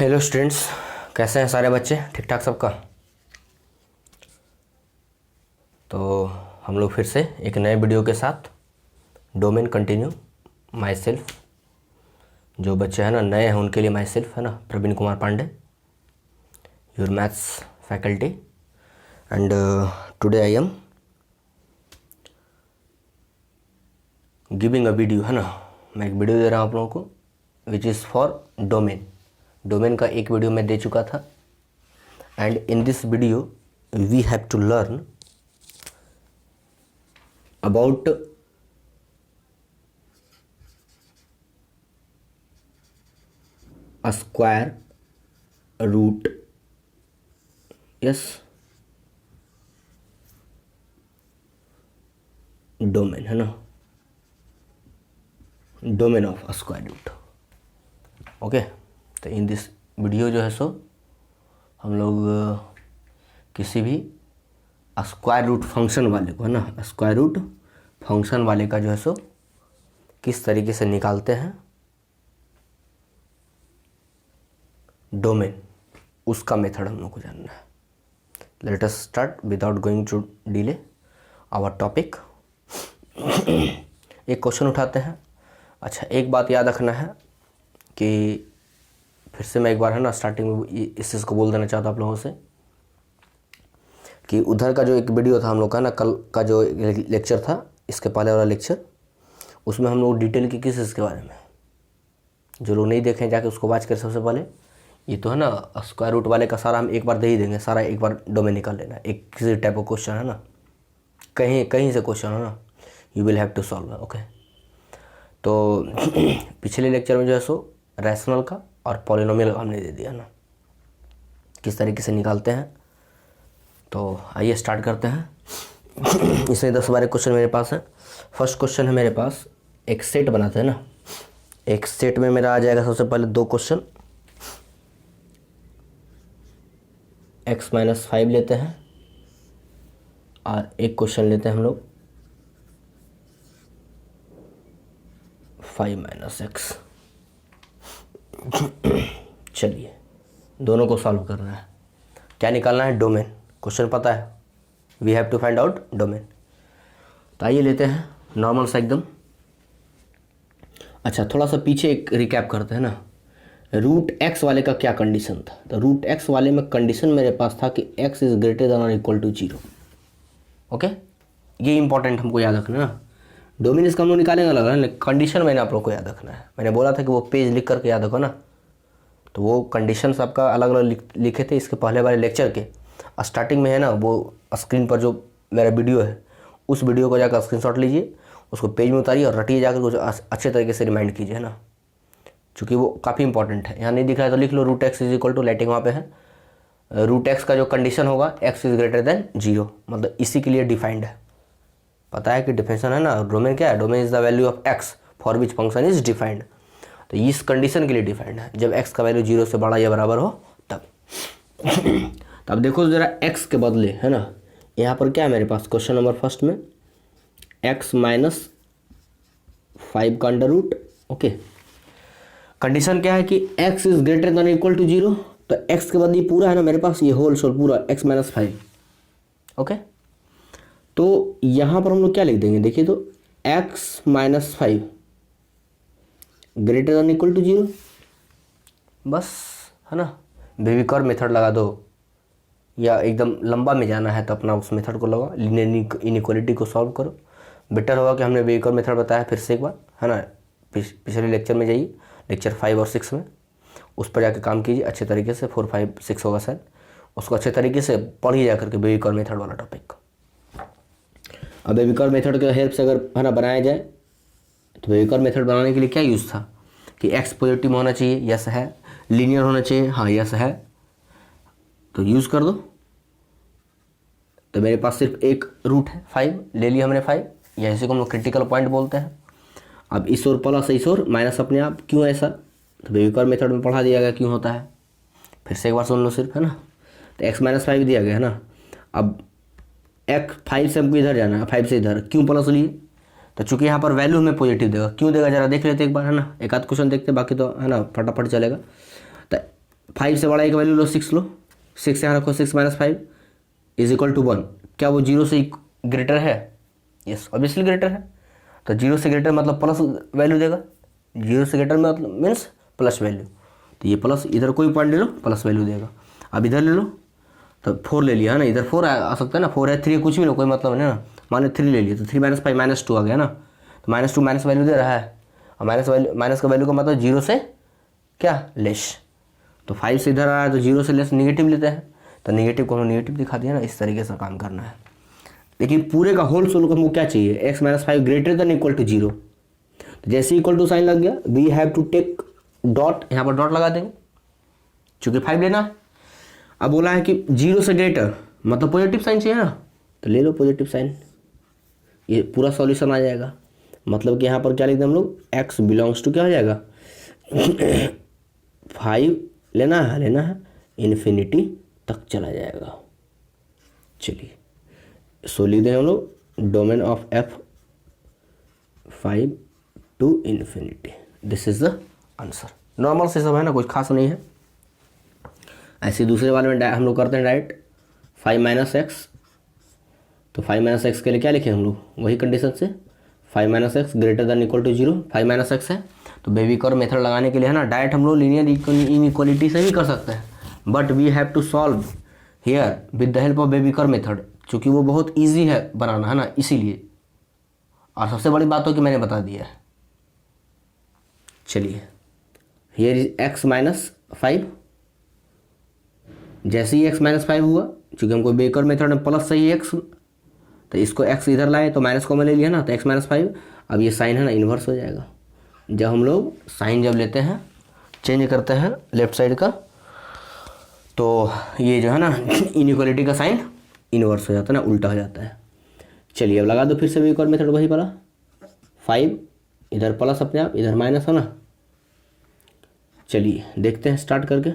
Hello students, कैसे हैं सारे बच्चे? ठीक ठाक सबका? तो हम लोग फिर से एक नए वीडियो के साथ डोमेन कंटिन्यू माई सेल्फ। जो बच्चे हैं ना नए हैं उनके लिए माई सेल्फ है ना, Praveen Kumar Pandey, your maths faculty. And today I am giving a video है ना, मैं एक वीडियो दे रहा हूँ आप लोगों को which is for domain. Domain का एक वीडियो मैं दे चुका था and in this video we have to learn about a square root, yes, domain है ना, domain of a square root। Okay, तो इन दिस वीडियो जो है सो हम लोग किसी भी स्क्वायर रूट फंक्शन वाले को है ना, स्क्वायर रूट फंक्शन वाले का जो है सो किस तरीके से निकालते हैं डोमेन, उसका मेथड हम लोग को जानना है। Let us start without going to delay our topic. एक क्वेश्चन उठाते हैं। अच्छा, एक बात याद रखना है कि फिर से मैं एक बार है ना स्टार्टिंग में इस चीज़ को बोल देना चाहता हूँ आप लोगों से कि उधर का जो एक वीडियो था हम लोग का ना, कल का जो लेक्चर था, इसके पहले वाला लेक्चर, उसमें हम लोग डिटेल की किस चीज़ के बारे में, जो लोग नहीं देखें जाके उसको वॉच करें। सबसे पहले ये तो है ना स्क्वायर रूट वाले का सारा हम एक बार दे ही देंगे, सारा एक बार डोमेन निकाल लेना। एक किसी टाइप का क्वेश्चन है ना, कहीं कहीं से क्वेश्चन है ना, you will have to solve. Okay, तो पिछले लेक्चर में जो है सो रैशनल का और पॉलिनोमियल का हमने दे दिया ना, किस तरीके से निकालते हैं। तो आइए स्टार्ट करते हैं। इसमें 10-12 क्वेश्चन मेरे पास है। फर्स्ट क्वेश्चन है मेरे पास, एक सेट बनाते हैं ना, एक सेट में मेरा आ जाएगा सबसे पहले 2 क्वेश्चन। x-5 लेते हैं और एक क्वेश्चन लेते हैं हम लोग 5-x। चलिए दोनों को सॉल्व करना है। क्या निकालना है? डोमेन। क्वेश्चन पता है, we have to find out domain. तो आइए लेते हैं नॉर्मल सा एकदम। अच्छा, थोड़ा सा पीछे एक रिकैप करते हैं ना। रूट एक्स वाले का क्या कंडीशन था? तो रूट एक्स वाले में कंडीशन मेरे पास था कि x इज ग्रेटर देन और इक्वल टू 0। ओके, ये इंपॉर्टेंट हमको याद रखना है ना। डोमेन इसका हम लोग निकालेंगे अलग अलग, कंडीशन मैंने आप लोग को याद रखना है। मैंने बोला था कि वो पेज लिख करके याद रखो ना, तो वो कंडीशंस आपका अलग अलग लिखे थे इसके पहले वाले लेक्चर के स्टार्टिंग में है ना। वो स्क्रीन पर जो मेरा वीडियो है, उस वीडियो को जाकर स्क्रीनशॉट लीजिए, उसको पेज में उतारिए और रटिए जाकर कुछ अच्छे तरीके से रिमाइंड कीजिए है ना, चूँकि वो काफ़ी इंपॉर्टेंट है। यहाँ नहीं दिख रहा है तो लिख लो root x is equal to, lighting वहाँ पे है। रूट एक्स का जो कंडीशन होगा x इज ग्रेटर देन 0, मतलब इसी के लिए डिफाइंड है। पता है कि डिफिनेशन है ना, डोमेन क्या है? Domain is the value of x for which function is defined. तो इस कंडीशन के लिए डिफाइंड है, जब x का वैल्यू 0 से बड़ा या बराबर हो तब। तब देखो जरा x के बदले है ना, यहाँ पर क्या है मेरे पास क्वेश्चन नंबर फर्स्ट में x-5 का अंडर रूट। ओके, कंडीशन क्या है कि x is greater than equal to 0, तो x के बदले पूरा है ना मेरे पास, ये होल सोल पूरा x-5। ओके, तो यहाँ पर हम लोग क्या लिख देंगे? देखिए तो x-5 greater than equal to 0, बस है ना। बेबी कर्व मेथड लगा दो, या एकदम लंबा में जाना है तो अपना उस मेथड को लगा, लीनियर इनइक्वालिटी को सॉल्व करो। बेटर होगा कि हमने बेबी कर्व मेथड बताया फिर से एक बार है ना, पिछले लेक्चर में जाइए, लेक्चर 5 और 6 में, उस पर जाकर काम कीजिए अच्छे तरीके से। 4, 5, 6 होगा शायद, उसको अच्छे तरीके से पढ़िए जा करके बेबी कर्व मेथड वाला टॉपिक। अब बेबी कर्व मेथड के हेल्प से अगर है ना बनाया जाए, तो बेबी कर्व मेथड बनाने के लिए क्या यूज़ था कि x पॉजिटिव होना चाहिए, यस है, लीनियर होना चाहिए, हाँ यस है, तो यूज़ कर दो। तो मेरे पास सिर्फ एक रूट है 5, ले लिया हमने 5, या इसी को हम लोग क्रिटिकल पॉइंट बोलते हैं। अब इस ओर प्लस इस ओर माइनस अपने आप, क्यों ऐसा? तो बेबी कर्व मेथड में पढ़ा दिया गया क्यों होता है, फिर से एक बार सुन लो सिर्फ है ना। तो x-5 दिया गया है ना। अब x5 से हमको इधर जाना है, 5 से इधर, क्यों प्लस लिए? तो चूंकि यहाँ पर वैल्यू हमें पॉजिटिव देगा, क्यों देगा जरा देख लेते एक बार है ना। एक आध क्वेश्चन देखते, बाकी तो है ना फटाफट चलेगा। तो 5 से बड़ा एक वैल्यू लो, 6 लो, 6 यहाँ रखो, 6 माइनस 5 इज इक्वल टू 1। क्या वो 0 से ग्रेटर है? यस ऑब्वियसली ग्रेटर है। तो 0 से ग्रेटर मतलब प्लस वैल्यू देगा, 0 से ग्रेटर मतलब मीन्स प्लस वैल्यू। तो ये प्लस, इधर कोई पॉइंट ले लो प्लस वैल्यू देगा। अब इधर ले लो तो 4 ले लिया है ना, इधर 4 आ सकता है ना, 4 है 3 कुछ भी लो, कोई मतलब नहीं ना। मान लो 3 ले लिया तो 3 माइनस 5 माइनस 2 आ गया ना। तो माइनस 2 माइनस वैल्यू दे रहा है, और माइनस का वैल्यू का मतलब 0 से क्या लेस। तो 5 से इधर आ रहा है तो 0 से लेस नेगेटिव लेते हैं, तो नेगेटिव को नेगेटिव दिखा दिया ना। इस तरीके से काम करना है। लेकिन पूरे का होल सोल को हमको क्या चाहिए? x minus 5 greater than equal to 0। तो जैसे इक्वल टू साइन लग गया, we have to take dot, यहाँ पर डॉट लगा देंगे चूंकि 5 लेना है। अब बोला है कि 0 से ग्रेटर मतलब पॉजिटिव साइन चाहिए ना, तो ले लो पॉजिटिव साइन, ये पूरा सॉल्यूशन आ जाएगा। मतलब कि यहाँ पर क्या लिख दें हम लोग, x बिलोंग्स टू क्या हो जाएगा 5 लेना है इन्फिनिटी तक चला जाएगा। चलिए सो लिख दें हम लोग domain of f 5 to infinity. This is the answer. Normal से सब है ना, कुछ खास नहीं है। ऐसे दूसरे वाले में हम लोग करते हैं डायरेक्ट 5 माइनस एक्स। तो 5 माइनस एक्स के लिए क्या लिखे हम लोग, वही कंडीशन से 5 minus x greater than equal to 0। 5 minus x है तो बेबी कर्व मेथड लगाने के लिए है ना, डायरेक्ट हम लोग लीनियर इनइक्वालिटी से भी कर सकते हैं, but we have to solve here with the help of wavy curve method, क्योंकि वो बहुत ईजी है बनाना, है ना, इसीलिए। और सबसे बड़ी बात हो कि मैंने बता दिया है। चलिए हियर इज एक्स माइनस 5। जैसे ही x माइनस 5 हुआ, चूँकि हमको बेकर मेथड में प्लस चाहिए x, तो इसको x इधर लाए तो माइनस कॉमन ले लिया ना, तो x माइनस 5। अब ये साइन है ना इन्वर्स हो जाएगा। जब हम लोग साइन जब लेते हैं, चेंज करते हैं लेफ्ट साइड का, तो ये जो है ना इनइक्वालिटी का साइन इन्वर्स हो जाता है ना, उल्टा हो जाता है। चलिए अब लगा दो फिर से बेकर मेथड वही वाला, 5 इधर प्लस अपने आप, इधर माइनस है ना। चलिए देखते हैं स्टार्ट करके।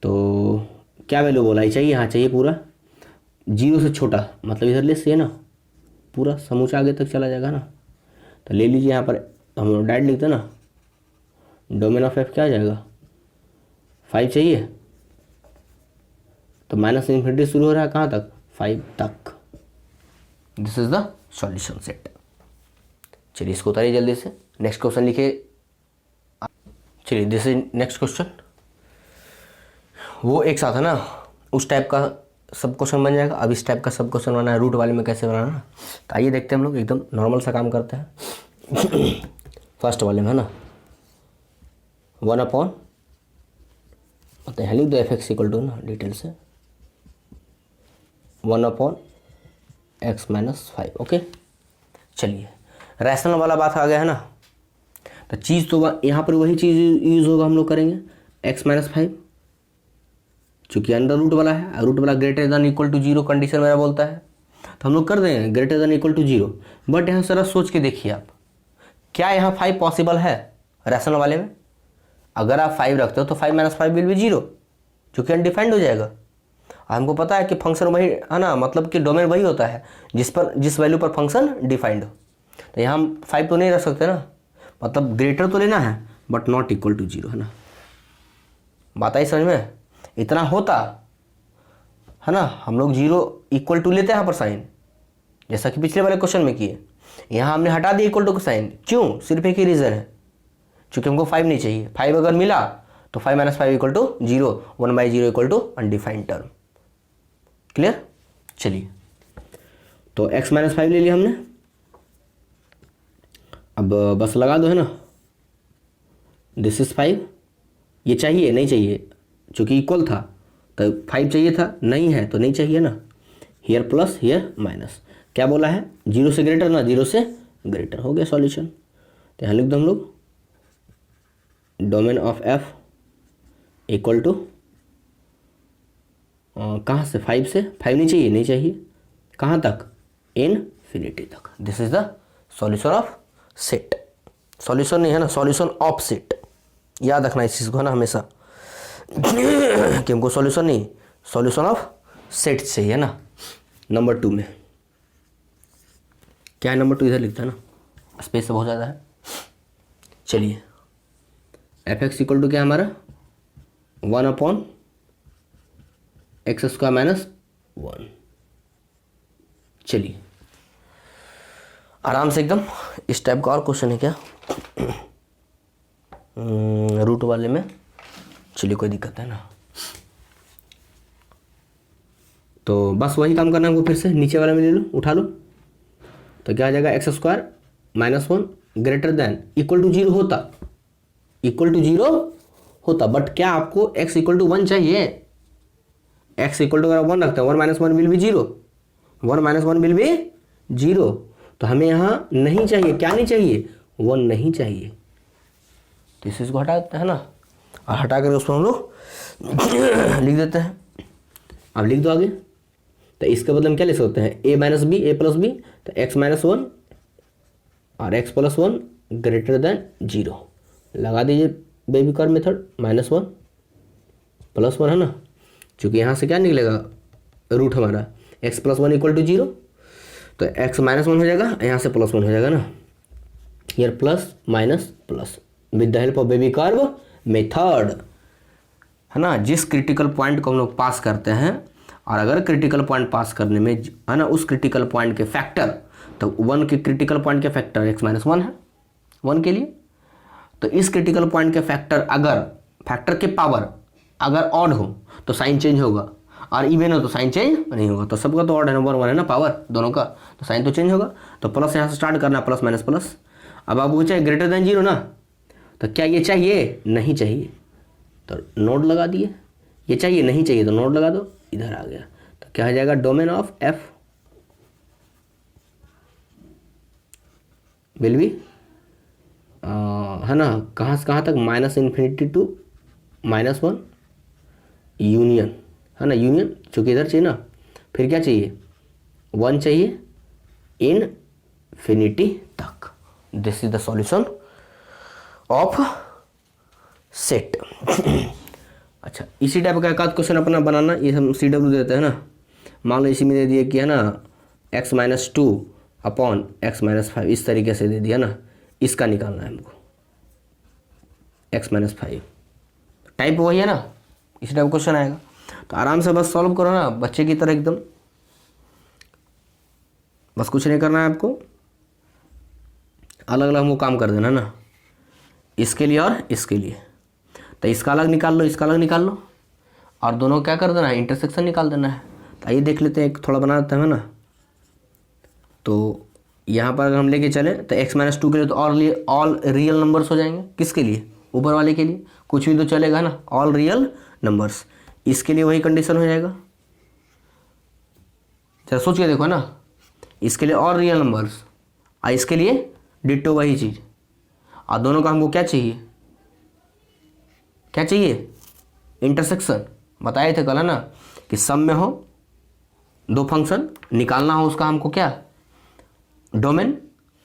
तो क्या वैल्यू बोला ही चाहिए, हाँ चाहिए पूरा 0 से छोटा, मतलब इधर लेस है ना, पूरा समूचा आगे तक चला जाएगा ना। तो ले लीजिए यहाँ पर हम लोग डायरेक्ट लिखते हैं ना, डोमेन ऑफ एफ क्या आ जाएगा 5 चाहिए, तो माइनस इन्फिनिटी शुरू हो रहा है कहाँ तक, 5 तक। This is the solution set. चलिए इसको उतारिए जल्दी से, नेक्स्ट क्वेश्चन लिखिए। चलिए दिस इज नेक्स्ट क्वेश्चन। वो एक साथ है ना, उस टाइप का सब क्वेश्चन बन जाएगा। अब इस टाइप का सब क्वेश्चन बनाना है, रूट वाले में कैसे बनाना है, तो आइए देखते हैं हम लोग। एकदम नॉर्मल सा काम करते हैं। फर्स्ट वाले में है ना 1 अपॉन, यहाँ लिख दो एफ एक्स इक्वल टू ना डिटेल से 1 अपॉन एक्स माइनस 5। ओके चलिए रैशनल वाला बात आ गया है ना, तो चीज़ तो यहाँ पर वही चीज़ यूज़ होगा, हम लोग करेंगे एक्स माइनस 5, चूँकि अंडर रूट वाला है, रूट वाला greater than equal to 0 condition मेरा बोलता है, तो हम लोग कर देंगे greater than equal to 0। But यहाँ जरा सोच के देखिए आप, क्या यहाँ 5 पॉसिबल है रैशनल वाले में? अगर आप 5 रखते हो तो 5 माइनस 5 विल बी 0, चूँकि अनडिफाइंड हो जाएगा। हमको पता है कि फंक्शन वही है ना, मतलब कि डोमेन वही होता है जिस वैल्यू पर फंक्शन डिफाइंड हो। तो यहाँ हम 5 तो नहीं रख सकते ना, मतलब ग्रेटर तो लेना है बट नॉट इक्वल टू 0, है ना। बात आई समझ में? इतना होता है ना, हम लोग 0 इक्वल टू लेते हैं यहाँ पर साइन, जैसा कि पिछले वाले क्वेश्चन में किए। यहाँ हमने हटा दिया इक्वल टू का साइन, क्यों? सिर्फ एक ही रीज़न है, क्योंकि हमको 5 नहीं चाहिए। 5 अगर मिला तो 5 minus 5 equal to 0, 1/0 equal to undefined term. Clear? चलिए तो x माइनस 5 ले लिया हमने। अब बस लगा दो, है ना, दिस इज 5। ये चाहिए नहीं चाहिए, चूँकि इक्वल था तो 5 चाहिए था, नहीं है तो नहीं चाहिए ना। हियर प्लस हियर माइनस, क्या बोला है 0 से ग्रेटर ना, 0 से ग्रेटर, हो गया सॉल्यूशन। तो यहाँ लिख दो हम लोग domain of f equal to कहाँ से, 5 से, 5 नहीं चाहिए कहाँ तक, इनफिनिटी तक। This is the solution of set. Solution नहीं है ना, सॉल्यूशन ऑफ सेट, याद रखना इस चीज़ को, है ना, हमेशा कि हमको सॉल्यूशन नहीं, सॉल्यूशन ऑफ सेट चाहिए ना। नंबर 2 में क्या है, नंबर 2 इधर लिखता है ना, स्पेस बहुत ज़्यादा है। चलिए एफ एक्स इक्वल टू क्या हमारा 1/x² - 1। चलिए आराम से एकदम इस टाइप का और क्वेश्चन है क्या रूट वाले में। चलिए कोई दिक्कत है ना, तो बस वही काम करना है हमको। फिर से नीचे वाला में ले लो, उठा लो, तो क्या आ जाएगा x² - 1 greater than equal to 0 होता, इक्वल टू 0 होता, बट क्या आपको x = 1 चाहिए? x = अगर 1 रखते हैं 1 - 1 विल बी 0, 1 - 1 विल बी 0, तो हमें यहाँ नहीं चाहिए, क्या नहीं चाहिए? 1 नहीं चाहिए, तो इस चीज़ को हटा देते हैं ना, और हटा कर उसको हम लोग लिख देते हैं। अब लिख दो आगे, तो इसके बदले हम क्या ले सकते हैं? a - b, a + b, तो x - 1 और x + 1 ग्रेटर देन 0 लगा दीजिए बेबी कर्व मेथड, -1 + 1 है ना, क्योंकि यहाँ से क्या निकलेगा रूट हमारा x + 1 = 0, तो x - 1 हो जाएगा, यहाँ से +1 हो जाएगा ना, here plus minus plus with the help of wavy curve method, है ना। जिस क्रिटिकल पॉइंट को हम लोग पास करते हैं, और अगर क्रिटिकल पॉइंट पास करने में, है ना, उस क्रिटिकल पॉइंट के फैक्टर, तो 1 के क्रिटिकल पॉइंट के फैक्टर x - 1 है 1 के लिए, तो इस क्रिटिकल पॉइंट के फैक्टर, अगर फैक्टर के पावर अगर ऑड हो तो साइन चेंज होगा, और इवन हो तो साइन चेंज नहीं होगा, तो सबका तो ऑड है, नंबर 1 है ना, पावर दोनों का, तो साइन तो चेंज होगा, तो प्लस यहाँ से स्टार्ट करना, प्लस माइनस प्लस। अब आप पूछे ग्रेटर देन 0 ना, तो क्या ये चाहिए? नहीं चाहिए, तो नोड लगा दिए, ये चाहिए नहीं चाहिए तो नोड लगा दो, इधर आ गया, तो क्या हो जाएगा? Domain of f will be, है ना, कहाँ से कहाँ तक? -∞ टू -1 यूनियन, है ना, यूनियन, चूँकि इधर चाहिए ना, फिर क्या चाहिए? 1 चाहिए इनफिनिटी तक। This is the solution of set. अच्छा, इसी टाइप का एक आध क्वेश्चन अपना बनाना, ये हम CW देते हैं ना, मान लो इसी में दे दिए कि, है ना, x - 2 / x - 5, इस तरीके से दे दिया ना, इसका निकालना है हमको, x - 5 टाइप वही है ना, इसी टाइप क्वेश्चन आएगा, तो आराम से बस सॉल्व करो ना बच्चे की तरह एकदम, बस कुछ नहीं करना है आपको, अलग अलग हमको काम कर देना ना, इसके लिए और इसके लिए, तो इसका अलग निकाल लो, इसका अलग निकाल लो, और दोनों क्या कर देना है? इंटरसेक्शन निकाल देना है। तो आइए देख लेते हैं, एक थोड़ा बना देते हैं ना, तो यहाँ पर अगर हम लेके चले तो x - 2 के लिए तो ऑल रियल नंबर्स हो जाएंगे, किसके लिए? ऊपर वाले के लिए, कुछ भी तो चलेगा ना, ऑल रियल नंबर्स, इसके लिए वही कंडीशन हो जाएगा, जरा सोच के देखो ना, इसके लिए ऑल रियल नंबर्स, और इसके लिए डिट्टो वही चीज़, और दोनों का हमको क्या चाहिए? क्या चाहिए? इंटरसेक्शन। बताए थे कल, है ना, कि सम में हो 2 फंक्शन, निकालना हो उसका हमको क्या? डोमेन,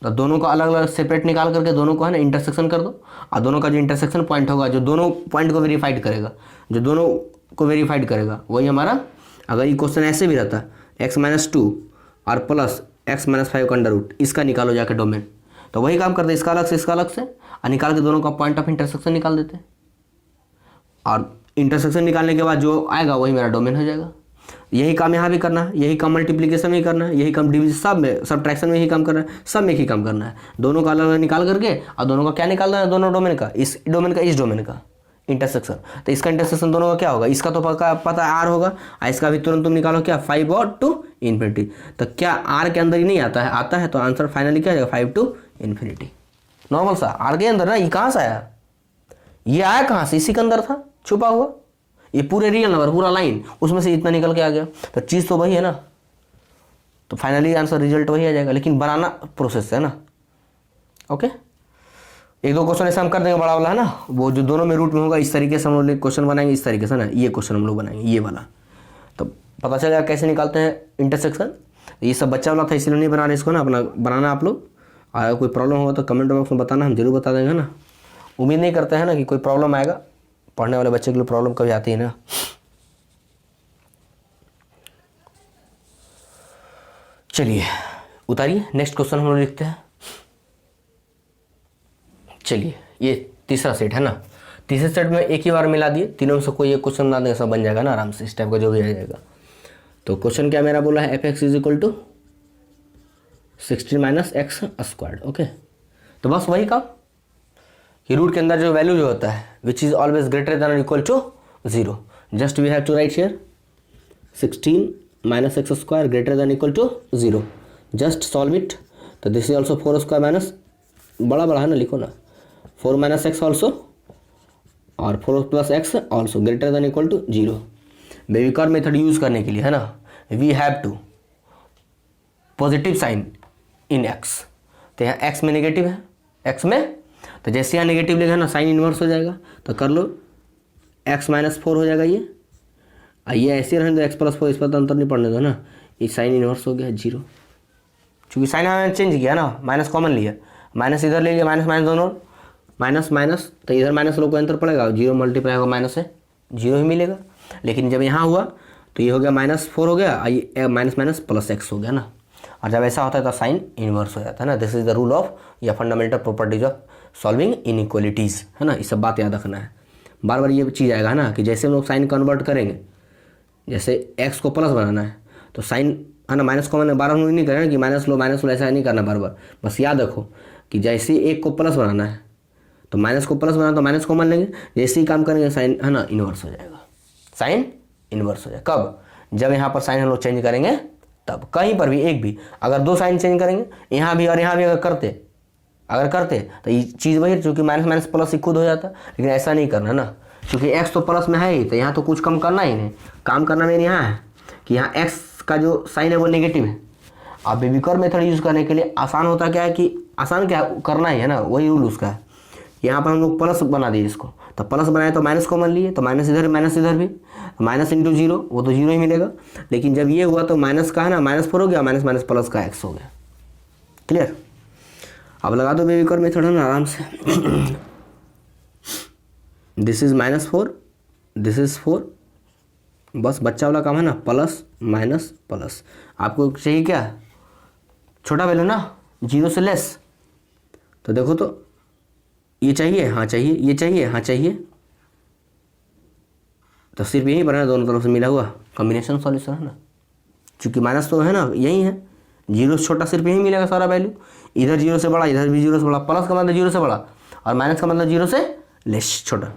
तो दोनों का अलग अलग सेपरेट निकाल करके दोनों को, है ना, इंटरसेक्शन कर दो, और दोनों का जो इंटरसेक्शन पॉइंट होगा, जो दोनों पॉइंट को वेरीफाइड करेगा, जो दोनों को वेरीफाइड करेगा, वही हमारा, अगर ये क्वेश्चन ऐसे भी रहता x - 2 और प्लस x - 5 का अंडर रूट, इसका निकालो जाकर डोमेन, तो वही काम करते, इसका अलग से इसका अलग से, और निकाल के दोनों का पॉइंट ऑफ इंटरसेक्शन निकाल देते, और इंटरसेक्शन निकालने के बाद जो आएगा वही मेरा डोमेन हो जाएगा। यही काम यहाँ भी करना है, यही काम मल्टीप्लिकेशन में ही करना है, यही काम डिवीजन, सब में, सब्ट्रैक्शन में यही काम करना है, सब में ही काम करना है, दोनों का अलग अलग निकाल करके, और दोनों का क्या निकालना है? दोनों डोमेन का, इस डोमेन का इस डोमेन का इंटरसेक्शन, तो इसका इंटरसेक्शन दोनों का क्या होगा? इसका तो पता आर होगा, और इसका भी तुरंत तुम निकालो क्या? 5 और 2 इन्फिनिटी, तो क्या आर के अंदर ही नहीं आता है? आता है, तो आंसर फाइनली क्या जाएगा? 5 to इन्फिनिटी, नॉर्मल सा आर के अंदर ना। ये कहाँ से आया? ये आया कहाँ से? इसी के अंदर था छुपा हुआ, ये पूरे रियल नंबर, पूरा लाइन, उसमें से इतना निकल के आ गया, तो चीज़ तो वही है ना, तो फाइनली आंसर रिजल्ट वही आ जाएगा, लेकिन बनाना प्रोसेस है ना। ओके, 1-2 क्वेश्चन ऐसा हम कर देंगे बड़ा वाला, है ना, वो जो दोनों में रूट में होगा, इस तरीके से हम लोग क्वेश्चन बनाएंगे, इस तरीके से ना, ये क्वेश्चन हम लोग बनाएंगे ये वाला, तो पता चलेगा कैसे निकालते हैं इंटरसेक्शन। ये सब बच्चा वाला था, इसलिए नहीं बना रहे इसको ना, अपना बनाना आप लोग। अगर कोई प्रॉब्लम होगा तो कमेंट बॉक्स में बताना, हम जरूर बता देंगे ना। उम्मीद नहीं करते हैं ना कि कोई प्रॉब्लम आएगा, पढ़ने वाले बच्चे के लिए प्रॉब्लम कभी आती है ना। चलिए उतारिए, नेक्स्ट क्वेश्चन हम लोग लिखते हैं। चलिए, ये तीसरा सेट है ना, तीसरे स्टेप में एक ही बार मिला दिए, तीनों में से कोई एक क्वेश्चन बना देंगे, सब बन जाएगा ना आराम से, इस टाइप का जो भी आ जाएगा। तो क्वेश्चन क्या मेरा बोला है, f x is equal to 16 minus x squared. Okay, तो बस वही काम कि रूट के अंदर जो वैल्यू जो होता है which is always greater than और equal to 0, just we have to write here 16 minus x square greater than equal to 0, just solve it. तो this is also 4 square minus, बड़ा बड़ा है ना, लिखो ना 4 माइनस एक्स ऑल्सो और 4 plus x also greater than equal to 0। Wavy curve method use करने के लिए है ना, we have to positive sign in x. तो यहाँ एक्स में नेगेटिव है, एक्स में, तो जैसे यहाँ नेगेटिव लिखा ना साइन इन्वर्स हो जाएगा। तो कर लो एक्स माइनस 4 हो जाएगा ये ऐसे रहने दो, एक्स प्लस 4 इस पर तो अंतर नहीं पड़ने दो ना, ये साइन इन्वर्स हो गया 0, चूँकि साइन हमें चेंज किया ना, माइनस कॉमन लिया, माइनस इधर ले लिया, माइनस माइनस दोनों माइनस माइनस, तो इधर माइनस लोग को अंतर पड़ेगा, 0 मल्टीप्लाई होगा माइनस से 0 ही मिलेगा। लेकिन जब यहाँ हुआ तो ये हो गया -4 हो गया, ये माइनस माइनस प्लस एक्स हो गया ना, और जब ऐसा होता है तो साइन इनवर्स हो जाता है ना। This is the rule of या fundamental properties of solving inequalities, है ना, ये सब बात याद रखना है। बार बार ये चीज़ आएगा ना कि जैसे हम लोग साइन कन्वर्ट करेंगे, जैसे एक्स को प्लस बनाना है तो साइन है ना, माइनस कॉमन बार हम लोग नहीं करें कि माइनस लो ऐसा नहीं करना बार बार। बस याद रखो कि जैसे एक को प्लस बनाना है तो माइनस को प्लस बनाना तो माइनस कॉमन लेंगे, जैसे ही काम करेंगे साइन है ना इन्वर्स हो जाएगा, साइन इन्वर्स हो जाएगा। कब? जब यहाँ पर साइन हम लोग चेंज करेंगे तब। कहीं पर भी एक भी अगर 2 साइन चेंज करेंगे, यहाँ भी और यहाँ भी अगर करते तो ये चीज़ वही, चूँकि माइनस माइनस प्लस ही खुद हो जाता, लेकिन ऐसा नहीं करना ना, क्योंकि एक्स तो प्लस में है ही, तो यहाँ तो कुछ कम करना ही नहीं। काम करना मेरे यहाँ है कि यहाँ एक्स का जो साइन है वो नेगेटिव है। अब बेबी कर्व मेथड यूज़ करने के लिए आसान होता क्या है कि आसान क्या करना ही है ना, वही रूल उसका है। यहाँ पर हम लोग प्लस बना दिए इसको, तो प्लस बनाए तो माइनस कॉमन लिए, तो माइनस इधर भी, माइनस इंटू 0 वो तो 0 ही मिलेगा। लेकिन जब ये हुआ तो माइनस का है ना -4 हो गया, माइनस माइनस प्लस का एक्स हो गया। क्लियर? अब लगा दो बेबी कर्व मेथड है ना आराम से। दिस इज -4, दिस इज 4, बस बच्चा वाला काम है ना, प्लस माइनस प्लस। आपको चाहिए क्या? छोटा वैल्यू ना, 0 से लेस। तो देखो तो ये चाहिए, हाँ चाहिए, ये चाहिए, हाँ चाहिए, तो सिर्फ यही बना है, दोनों तरफ से मिला हुआ कॉम्बिनेशन सॉल्यूशन है ना। चूँकि माइनस तो है ना यही है, 0 से छोटा सिर्फ यही मिलेगा सारा वैल्यू, इधर 0 से बड़ा, इधर भी 0 से बड़ा, प्लस का मतलब 0 से बड़ा और माइनस का मतलब 0 से लेस छोटा।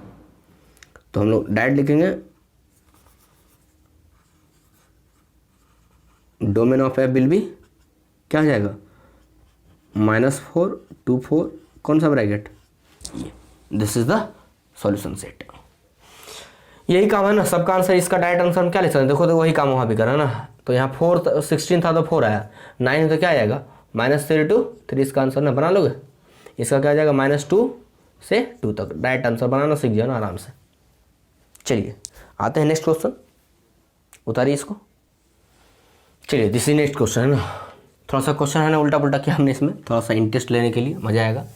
तो हम लोग डायरेक्ट लिखेंगे domain of F will be क्या हो जाएगा, -4 2 4, कौन सा bracket, this is the solution set. यही काम है ना, सबका आंसर, इसका डायरेक्ट आंसर हम क्या लिख सकते हैं, देखो तो वही काम वहाँ भी करा ना। तो यहाँ 16 था तो 4 आया, 9 तो क्या आएगा -3 to 3, इसका आंसर ना बना लोगे। इसका क्या आ जाएगा -2 से 2 तक, डायरेक्ट आंसर बनाना सीख जाओ ना आराम से। चलिए आते हैं नेक्स्ट क्वेश्चन, उतारिए इसको। चलिए दिस इज नेक्स्ट क्वेश्चन है ना, थोड़ा सा क्वेश्चन है ना उल्टा पुल्टा किया हमने इसमें, थोड़ा सा इंटरेस्ट लेने के लिए मज़ा आएगा।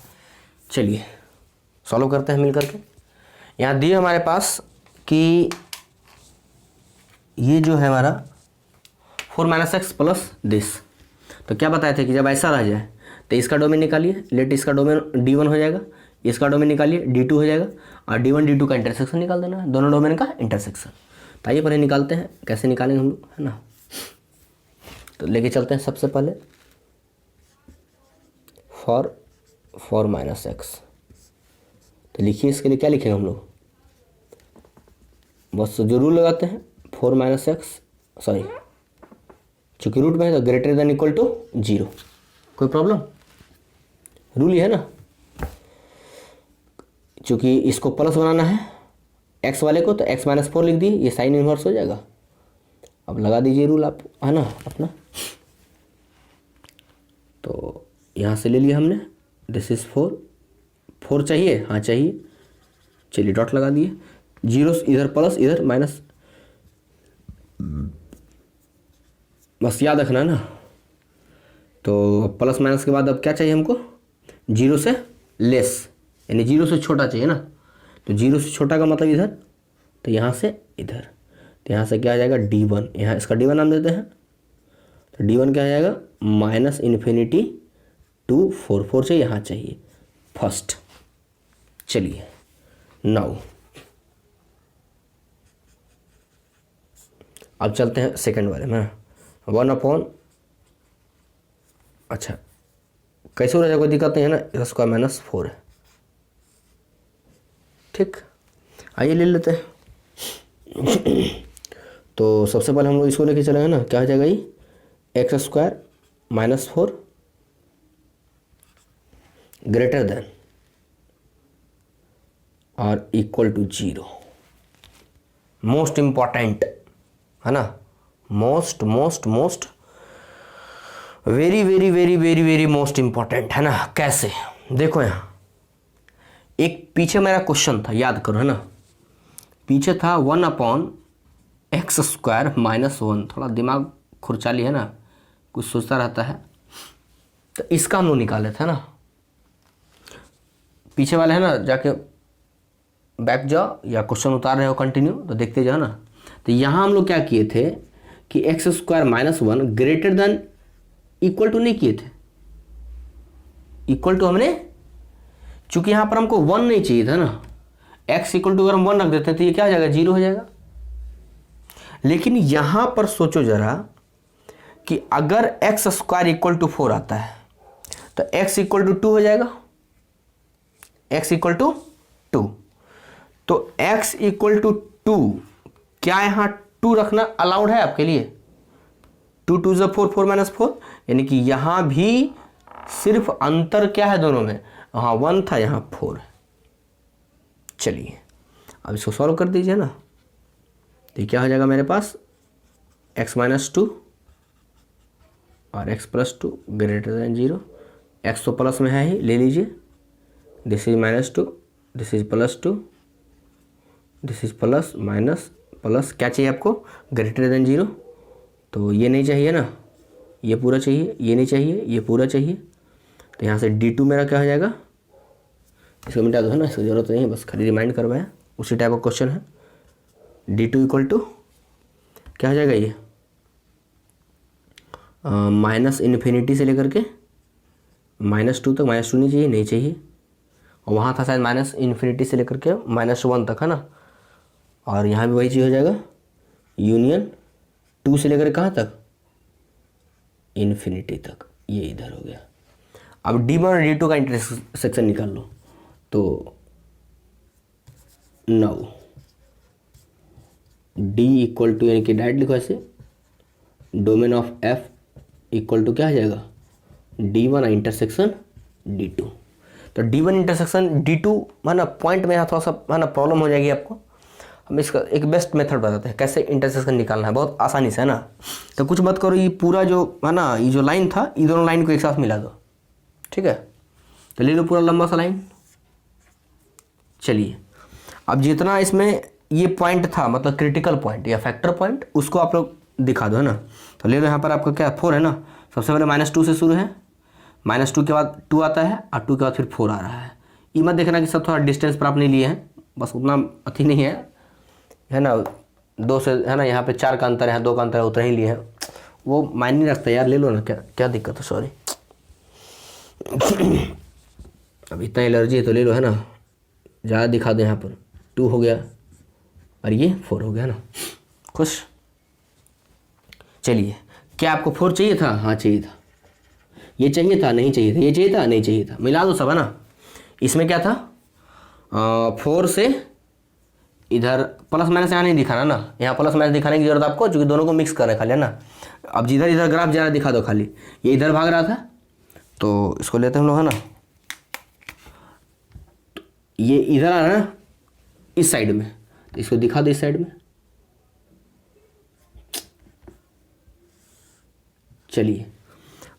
चलिए सॉल्व करते हैं मिल करके। यहाँ दिए हमारे पास कि ये जो है हमारा 4 - x प्लस दिस, तो क्या बताए थे कि जब ऐसा रह जाए तो इसका डोमेन निकालिए, लेट इसका डोमेन D1 हो जाएगा, इसका डोमेन निकालिए D2 हो जाएगा, और D1 D2 का इंटरसेक्शन निकाल देना है, दोनों डोमेन का इंटरसेक्शन। तो आइए पहले निकालते हैं, कैसे निकालेंगे हम लोग है ना। तो लेके चलते हैं सबसे पहले फॉर 4 - x, तो लिखिए इसके लिए क्या लिखेंगे हम लोग, बस जो रूल लगाते हैं 4 - x, सॉरी चूँकि रूट में है तो ग्रेटर देन इक्वल टू 0, कोई प्रॉब्लम, रूल ही है ना। चूँकि इसको प्लस बनाना है x वाले को, तो x -4 लिख दिए, ये साइन इन्वर्स हो जाएगा। अब लगा दीजिए रूल आप है ना अपना। तो यहाँ से ले लिया हमने, दिस इज़ 4 चाहिए, हाँ चाहिए, चलिए डॉट लगा दिए, 0 इधर प्लस इधर माइनस, बस याद रखना ना। तो प्लस माइनस के बाद अब क्या चाहिए हमको, 0 से लेस, यानी 0 से छोटा चाहिए ना। तो 0 से छोटा का मतलब इधर, तो यहाँ से इधर, तो यहाँ से क्या आ जाएगा D1, यहाँ इसका D1 नाम देते हैं। तो D1 क्या आ जाएगा -∞ to 4 4 चाहिए, यहाँ चाहिए फर्स्ट। चलिए नाउ अब चलते हैं सेकंड वाले में। 1/, अच्छा कैसे हो जाएगा, कोई दिक्कत नहीं है ना, इसका स्क्वायर माइनस 4 है। ठीक, आइए ले लेते हैं। तो सबसे पहले हम लोग इसको लेके चलेंगे ना, क्या हो जाएगा ये x² माइनस 4 ग्रेटर देन और इक्वल टू 0। मोस्ट इंपॉर्टेंट है ना, मोस्ट वेरी मोस्ट इंपॉर्टेंट है ना। कैसे, देखो यहाँ एक पीछे मेरा क्वेश्चन था, याद करो है ना, पीछे था 1/x² माइनस 1। थोड़ा दिमाग खुरचाली है ना, कुछ सोचता रहता है, तो इसका हम लोग निकाले थे ना। पीछे वाले है ना, जाके बैक जाओ या क्वेश्चन उतार रहे हो कंटिन्यू तो देखते जाओ ना। तो यहाँ हम लोग क्या किए थे कि x² minus 1 greater than equal to नहीं किए थे, इक्वल टू हमने, चूंकि यहाँ पर हमको 1 नहीं चाहिए था ना, x इक्वल टू अगर हम 1 रख देते तो ये क्या हो जाएगा, 0 हो जाएगा। लेकिन यहाँ पर सोचो जरा कि अगर x² इक्वल टू 4 आता है तो x इक्वल टू 2 हो जाएगा, x इक्वल टू 2। तो x इक्वल टू 2, क्या यहाँ 2 रखना अलाउड है आपके लिए? 2 2 ज़ा 4, 4 माइनस 4, यानी कि यहाँ भी सिर्फ अंतर क्या है दोनों में, हाँ 1 था, यहाँ 4 है। चलिए अब इसको सॉल्व कर दीजिए ना, तो क्या हो जाएगा मेरे पास x माइनस 2 और x plus 2 greater than 0। x तो प्लस में है ही, ले लीजिए, this is minus 2, this is plus 2, this is plus minus plus, क्या चाहिए आपको, ग्रेटर देन 0। तो ये नहीं चाहिए ना, ये पूरा चाहिए, ये नहीं चाहिए, ये पूरा चाहिए। तो यहाँ से D2 मेरा क्या हो जाएगा, इसको मिटा दो है ना, इसकी ज़रूरत नहीं है, बस खाली रिमाइंड करवाया, उसी टाइप का क्वेश्चन है। D2 इक्वल टू क्या हो जाएगा ये, माइनस इन्फिनिटी से लेकर के -2 तक, -2 नहीं चाहिए, नहीं चाहिए, और वहाँ था शायद माइनस इन्फिनिटी से लेकर के -1 तक है ना, और यहाँ भी वही चीज़ हो जाएगा, यूनियन 2 से लेकर कहाँ तक, इन्फिनिटी तक, ये इधर हो गया। अब D1 और D2 का इंटरसेक्शन निकाल लो। तो नाउ D इक्वल टू, यानी कि डायरेक्ट लिखो ऐसे, domain of F equal to क्या हो जाएगा, D1 इंटरसेक्शन D2। तो D1 इंटरसेक्शन D2 है ना, पॉइंट में यहाँ थोड़ा सा है ना प्रॉब्लम हो जाएगी आपको। हम इसका एक बेस्ट मेथड बताते हैं कैसे इंटरसेक्शन निकालना है, बहुत आसानी से है ना। तो कुछ मत करो, ये पूरा जो है ना, ये जो लाइन था, ये दोनों लाइन को एक साथ मिला दो, ठीक है। तो ले लो पूरा लंबा सा लाइन। चलिए अब जितना इसमें ये पॉइंट था, मतलब क्रिटिकल पॉइंट या फैक्टर पॉइंट, उसको आप लोग दिखा दो है ना। तो ले लो, यहाँ पर आपका क्या 4 है ना, सबसे पहले -2 से शुरू है, -2 के बाद 2 आता है, और 2 के बाद फिर 4 आ रहा है। ये मत देखना कि सब थोड़ा डिस्टेंस पर आप नहीं लिए हैं, बस उतना अति नहीं है ना, 2 से है ना, यहाँ पे 4 का अंतर है, 2 का अंतर है, उतना ही लिए हैं, वो मायने नहीं रखता यार, ले लो ना, क्या दिक्कत है, सॉरी। अब इतना एलर्जी है तो ले लो है ना, ज़्यादा दिखा दो, यहाँ पर 2 हो गया और ये 4 हो गया ना, खुश। चलिए, क्या आपको 4 चाहिए था? हाँ चाहिए था। ये चाहिए था? नहीं चाहिए था। ये चाहिए था? नहीं चाहिए था। मिला दो सब है ना। इसमें क्या था, 4 से इधर प्लस माइनस यहाँ नहीं दिखाना ना, यहाँ प्लस माइनस दिखाने की जरूरत आपको, क्योंकि दोनों को मिक्स कर रहे खाली है ना। अब जिधर इधर ग्राफ ज़्यादा दिखा दो, खाली ये इधर भाग रहा था तो इसको लेते हम लोग है ना, तो ये इधर आ रहा है ना इस साइड में, तो इसको दिखा दो इस साइड में। चलिए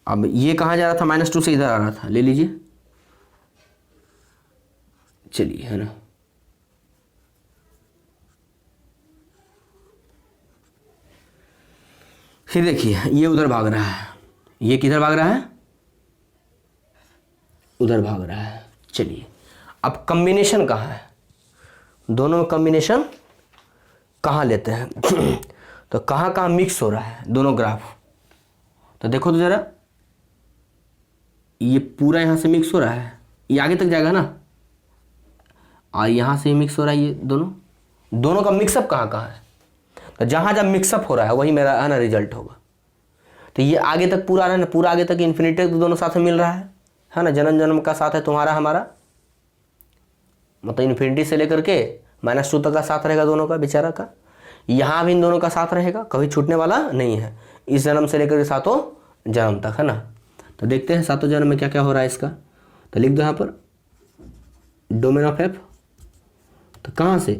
अब ये कहाँ जा रहा था, -2 से इधर आ रहा था, ले लीजिए। चलिए है ना, फिर देखिए ये उधर भाग रहा है, ये किधर भाग रहा है, उधर भाग रहा है। चलिए अब कॉम्बिनेशन कहाँ है, दोनों में कॉम्बिनेशन कहाँ लेते हैं तो कहाँ कहाँ मिक्स हो रहा है दोनों ग्राफ, तो देखो तो ज़रा, ये पूरा यहाँ से मिक्स हो रहा है, ये आगे तक जाएगा ना, और यहाँ से मिक्स हो रहा है, ये दोनों का मिक्सअप कहाँ कहाँ है, तो जहाँ जब मिक्सअप हो रहा है वही मेरा है ना रिजल्ट होगा। तो ये आगे तक पूरा है ना, पूरा आगे तक इन्फिनिटी तो दोनों साथ में मिल रहा है ना, जन्म जन्म का साथ है तुम्हारा हमारा, मतलब इन्फिनिटी से लेकर के -2 तक का साथ रहेगा दोनों का बेचारा का। यहाँ भी इन दोनों का साथ रहेगा, कभी छूटने वाला नहीं है, इस जन्म से लेकर के 7 जन्म तक, है ना। तो देखते हैं 7 जन्म में क्या क्या हो रहा है इसका। तो लिख दो यहाँ पर डोमेन ऑफ एफ, तो कहाँ से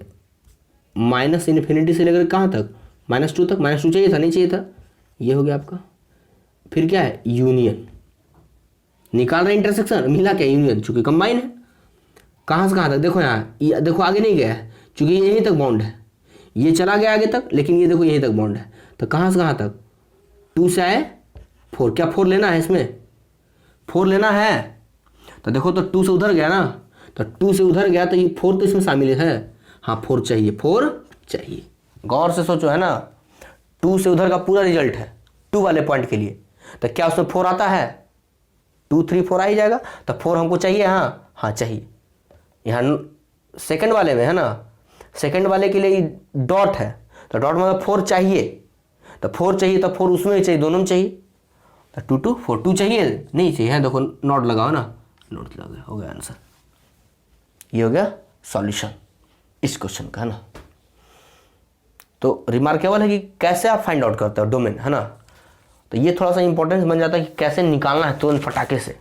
-इन्फिनिटी से लेकर कहाँ तक, -2 तक। -2 चाहिए था, नहीं चाहिए था, ये हो गया आपका। फिर क्या है, यूनियन निकाल रहे, इंटरसेक्शन मिला क्या, यूनियन, चूंकि कंबाइन है। कहाँ से कहाँ तक, देखो यहाँ, ये देखो आगे नहीं गया है, चूंकि यहीं तक बॉन्ड है, ये चला गया आगे तक, लेकिन ये देखो यहीं तक बॉन्ड है। तो कहाँ से कहाँ तक, 2 से आए 4, क्या 4 लेना है इसमें, 4 लेना है। तो देखो तो 2 से उधर गया ना, तो 2 से उधर गया तो ये 4 तो इसमें शामिल है, हाँ 4 चाहिए, 4 चाहिए। गौर से सोचो, है ना, 2 से उधर का पूरा रिजल्ट है 2 वाले पॉइंट के लिए, तो क्या उसमें 4 आता है, 2 3 4 आ ही जाएगा। तो 4 हमको चाहिए, हाँ चाहिए। यहाँ सेकंड वाले में है ना, सेकंड वाले के लिए डॉट है, तो डॉट मतलब 4 चाहिए, तो 4 चाहिए, तो 4 उसमें भी चाहिए, दोनों में चाहिए। तो 2 2 4 2 चाहिए, नहीं चाहिए, देखो नोट लगाओ ना, नोट लगा, हो गया आंसर। ये हो गया सॉल्यूशन इस क्वेश्चन का, है ना। तो रिमार्केबल है कि कैसे आप फाइंड आउट करते हो डोमेन, है ना। तो ये थोड़ा सा इंपॉर्टेंस बन जाता है कि कैसे निकालना है तुरंत फटाके से।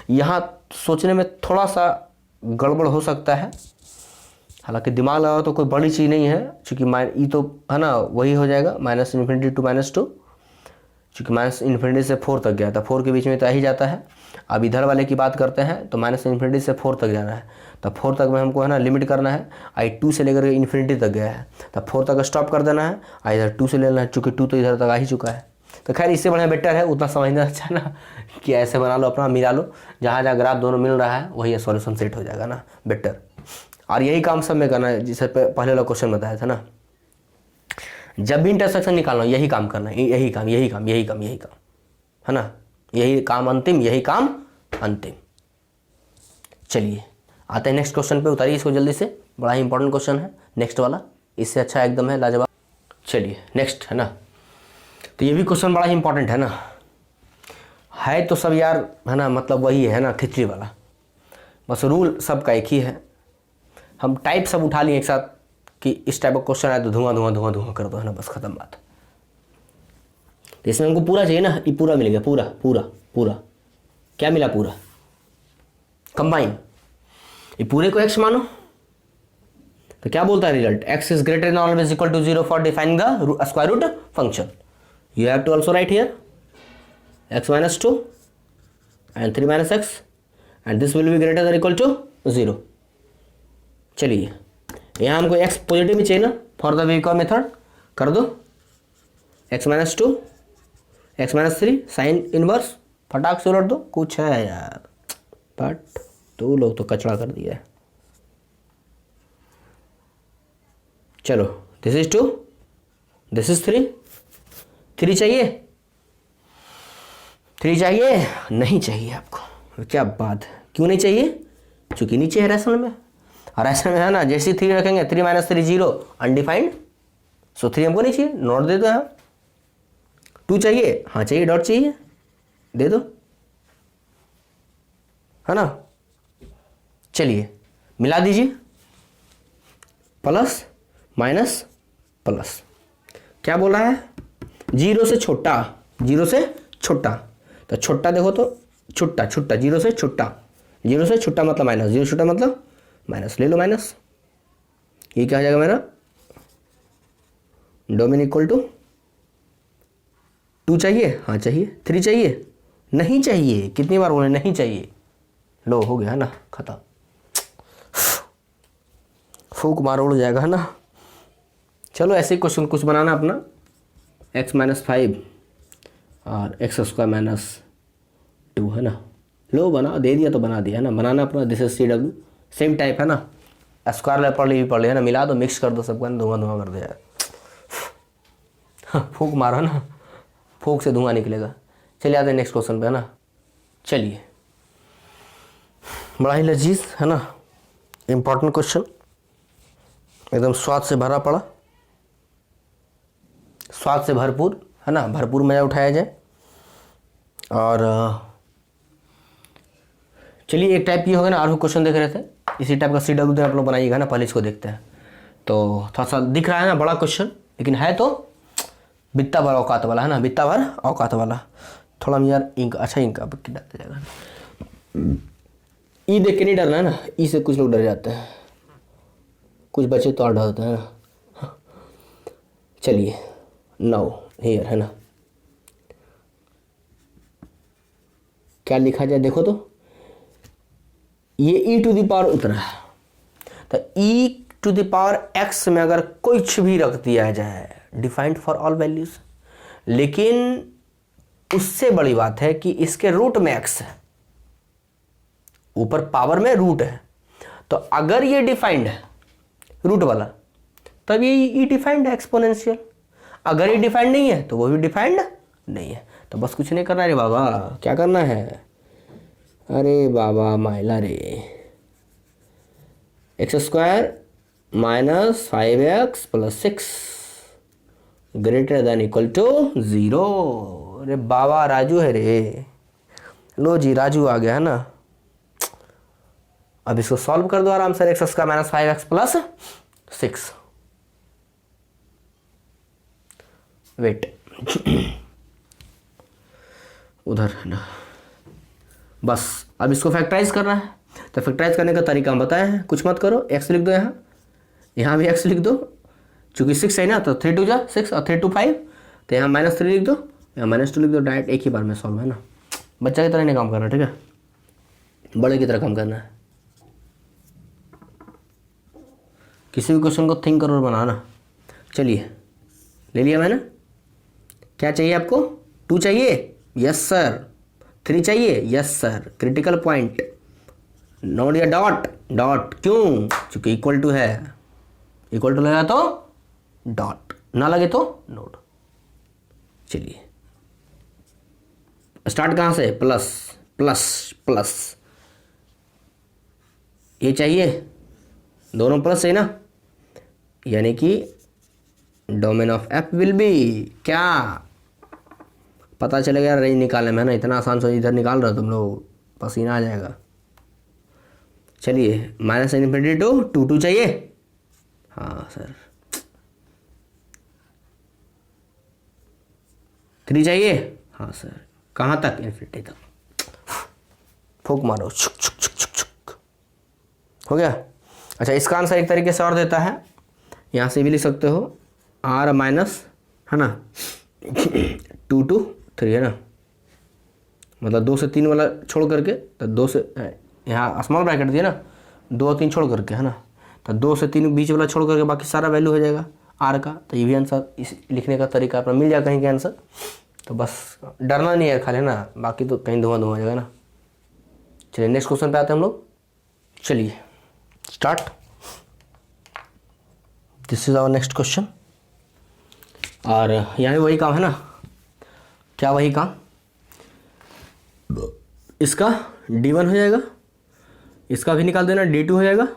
यहाँ सोचने में थोड़ा सा गड़बड़ हो सकता है, हालांकि दिमाग लगाओ तो कोई बड़ी चीज़ नहीं है, चूँकि ये तो है ना वही हो जाएगा -इन्फिनिटी टू -2, चूँकि -इन्फिनिटी से 4 तक गया था, 4 के बीच में तो आ ही जाता है। अब इधर वाले की बात करते हैं तो -इन्फिनिटी से 4 तक जाना है, तो 4 तक में हमको है ना लिमिट करना है। आई 2 से लेकर इन्फिनिटी तक गया है, तो 4 तक स्टॉप कर देना है, और इधर 2 से लेना है, चूँकि 2 तो इधर तक आ ही चुका है। तो खैर इससे बढ़िया बेटर है, उतना समझना अच्छा ना कि ऐसे बना लो अपना, मिला लो, जहाँ जहाँ ग्राफ दोनों मिल रहा है वही सॉल्यूशन सेट हो जाएगा ना, बेटर। और यही काम सब में करना है, जिसे पहले वाला क्वेश्चन बताया था ना, जब भी इंटरसेक्शन निकालना यही काम करना है, यही काम यही काम यही काम यही काम, है ना, यही काम अंतिम, यही काम अंतिम। चलिए आते हैं नेक्स्ट क्वेश्चन पे, उतारिए इसको जल्दी से, बड़ा ही इंपॉर्टेंट क्वेश्चन है नेक्स्ट वाला, इससे अच्छा एकदम है लाजवाब। चलिए नेक्स्ट, है ना, तो ये भी क्वेश्चन बड़ा ही इंपॉर्टेंट है ना, है तो सब यार, है ना, मतलब वही है ना खिचड़ी वाला, बस रूल सबका एक ही है। हम टाइप सब उठा लिए एक साथ कि इस टाइप का क्वेश्चन आए तो धुआं धुआं धुआं धुआं कर दो, है ना, बस खत्म बात। तो इसमें हमको पूरा चाहिए ना, ये पूरा मिल गया, पूरा पूरा पूरा, क्या मिला, पूरा कंबाइन। ये पूरे को x मानो, तो क्या बोलता है result, x is greater than always equal to 0 for defining the square root function. You have to also write here x -2 and 3 - x and this will be greater than or equal to 0। चलिए यहाँ हमको x positive भी चाहिए ना, for the वेविकॉर method कर दो, x -2 x -3 sine inverse, फटाक से उलट दो, कुछ है यार, बट तो लोग तो कचड़ा कर दिया है। चलो दिस इज 2, दिस इज 3, 3 चाहिए, 3 चाहिए, नहीं चाहिए आपको, क्या बात है, क्यों नहीं चाहिए, चूंकि नीचे है रैशनल में, और रैशनल में है ना जैसे 3 रखेंगे 3 - 3 0 अनडिफाइंड, सो 3 हमको नहीं चाहिए, नोट दे दो यहाँ। 2 चाहिए, हाँ चाहिए, डॉट चाहिए, दे दो, है ना। चलिए मिला दीजिए, प्लस माइनस प्लस, क्या बोला है, 0 से छोटा, 0 से छोटा, तो छोटा देखो तो छुट्टा छुट्टा, 0 से छुट्टा, 0 से छुट्टा मतलब माइनस, 0 छुट्टा मतलब माइनस, ले लो माइनस, ये क्या हो जाएगा मेरा, डोमेन इक्वल टू 2 चाहिए, हाँ चाहिए, 3 चाहिए, नहीं चाहिए, कितनी बार बोले नहीं चाहिए, लो हो गया, है ना, खत्म, फूक मारो उड़ जाएगा, है ना। चलो ऐसे क्वेश्चन कुछ बनाना अपना, x -5 और x² -2, है ना, लो बना, दे दिया तो बना दिया, है ना, बनाना अपना, this is CW, same type, है ना, स्क्वायर पढ़ ली भी पढ़ ली, है ना, मिला दो, मिक्स कर दो सबका, धुआं धुआं कर दो यार, फूक मारो ना, फूक से धुआं निकलेगा। चलिए आते हैं नेक्स्ट क्वेश्चन पे, है ना। चलिए बड़ा ही लजीज, है ना, इम्पॉर्टेंट क्वेश्चन, एकदम स्वाद से भरा पड़ा, स्वाद से भरपूर, है ना, भरपूर मज़ा उठाया जाए। और चलिए एक टाइप ये हो गया ना, आर क्वेश्चन देख रहे थे, इसी टाइप का CW आप लोग बनाइएगा ना, पहले इसको देखते हैं। तो थोड़ा सा दिख रहा है ना बड़ा क्वेश्चन, लेकिन है तो बित्ता भर औकात वाला, है ना, बित्ता भर औकात वाला। थोड़ा यार इंक, अच्छा इंक अब डालते जाएगा। ई देख के नहीं डरना है ना, ई से कुछ लोग डर जाते हैं, कुछ बच्चे तो और डरते हैं ना। चलिए नाउ हियर, है ना, क्या लिखा जाए देखो तो, ये e⁻ उतरा है, तो e⁻x में अगर कुछ भी रख दिया जाए, डिफाइंड फॉर ऑल वैल्यूज, लेकिन उससे बड़ी बात है कि इसके रूट में x है, ऊपर पावर में रूट है, तो अगर ये डिफाइंड है रूट वाला, तब ये ई डिफाइंड है एक्सपोनेंशियल। अगर ये डिफाइंड नहीं है तो वो भी डिफाइंड नहीं है। तो बस कुछ नहीं करना है रे बाबा, क्या करना है, अरे बाबा माइला रे, x² - 5x + 6 > 0। अरे बाबा राजू है रे, लो जी राजू आ गया, है ना। अब इसको सॉल्व कर दो आराम से, x² - 5x + 6। वेट उधर है ना, बस अब इसको फैक्टराइज करना है। तो फैक्टराइज करने का तरीका हम बताए हैं, कुछ मत करो, x लिख दो, यहाँ भी x लिख दो, चूंकि 6 है ना, तो 3 × 2 = 6 और 3 × 5, तो यहाँ -3 लिख दो, यहाँ -2 लिख दो, डायरेक्ट एक ही बार में सॉल्व, है ना। बच्चा की तरह नहीं काम करना, ठीक है, बड़े की तरह काम करना है। किसी भी क्वेश्चन को थिंक करो और बनाना। चलिए ले लिया मैंने, क्या चाहिए आपको, 2 चाहिए, यस सर, 3 चाहिए, yes sir, critical point note या डॉट, डॉट क्यों, चूंकि इक्वल टू है, इक्वल टू लगा तो डॉट, ना लगे तो नोट। चलिए स्टार्ट कहाँ से, प्लस प्लस प्लस, ये चाहिए, दोनों प्लस है ना, यानी कि domain of f will be क्या, पता चलेगा रेंज निकालने में, है ना, इतना आसान से इधर निकाल रहे हो तुम लोग, पसीना आ जाएगा। चलिए -∞ to 2 चाहिए, हाँ सर, 3 चाहिए, हाँ सर, कहाँ तक, इन्फिनिटी तक, फूक मारो, छुक छुक छुक छुक छुक, हो गया। अच्छा इसका आंसर एक तरीके से और देता है, यहाँ से भी लिख सकते हो, r माइनस, है ना, 2 to 3, है ना, मतलब 2 से 3 वाला छोड़ करके, तो 2 से, यहाँ स्मॉल ब्रैकेट दिया ना, 2 और 3 छोड़ करके, है ना, तो 2 से 3 बीच वाला छोड़ करके बाकी सारा वैल्यू हो जाएगा r का। तो ये भी आंसर इस लिखने का तरीका अपना मिल जाएगा कहीं के आंसर। तो बस डरना नहीं है खाली, ना, बाकी तो कहीं धुआं धुआं हो जाएगा ना। चलिए नेक्स्ट क्वेश्चन पे आते हैं हम लोग, चलिए start, this is our next question. और यहाँ भी वही काम है ना, क्या वही काम, इसका d1 हो जाएगा, इसका भी निकाल देना, d2 हो जाएगा,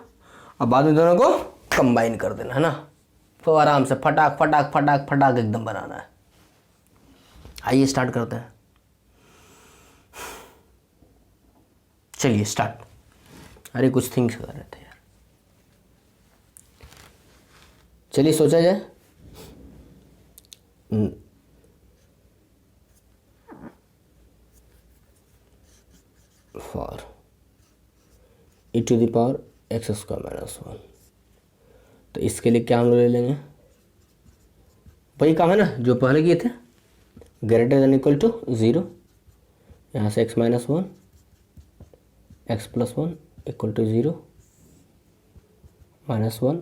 और बाद में दोनों को कंबाइन कर देना, है ना। तो आराम से फटाक फटाक फटाक फटाक एकदम बनाना है। आइए स्टार्ट करते हैं, चलिए स्टार्ट। अरे कुछ थिंक्स कर रहे थे यार, चलिए सोचा जाए। फॉर e⁻x² - 1, तो इसके लिए क्या हम लोग ले लेंगे, वही काम है ना जो पहले किए थे, > 0, यहाँ से x - 1, x + 1 = 0, -1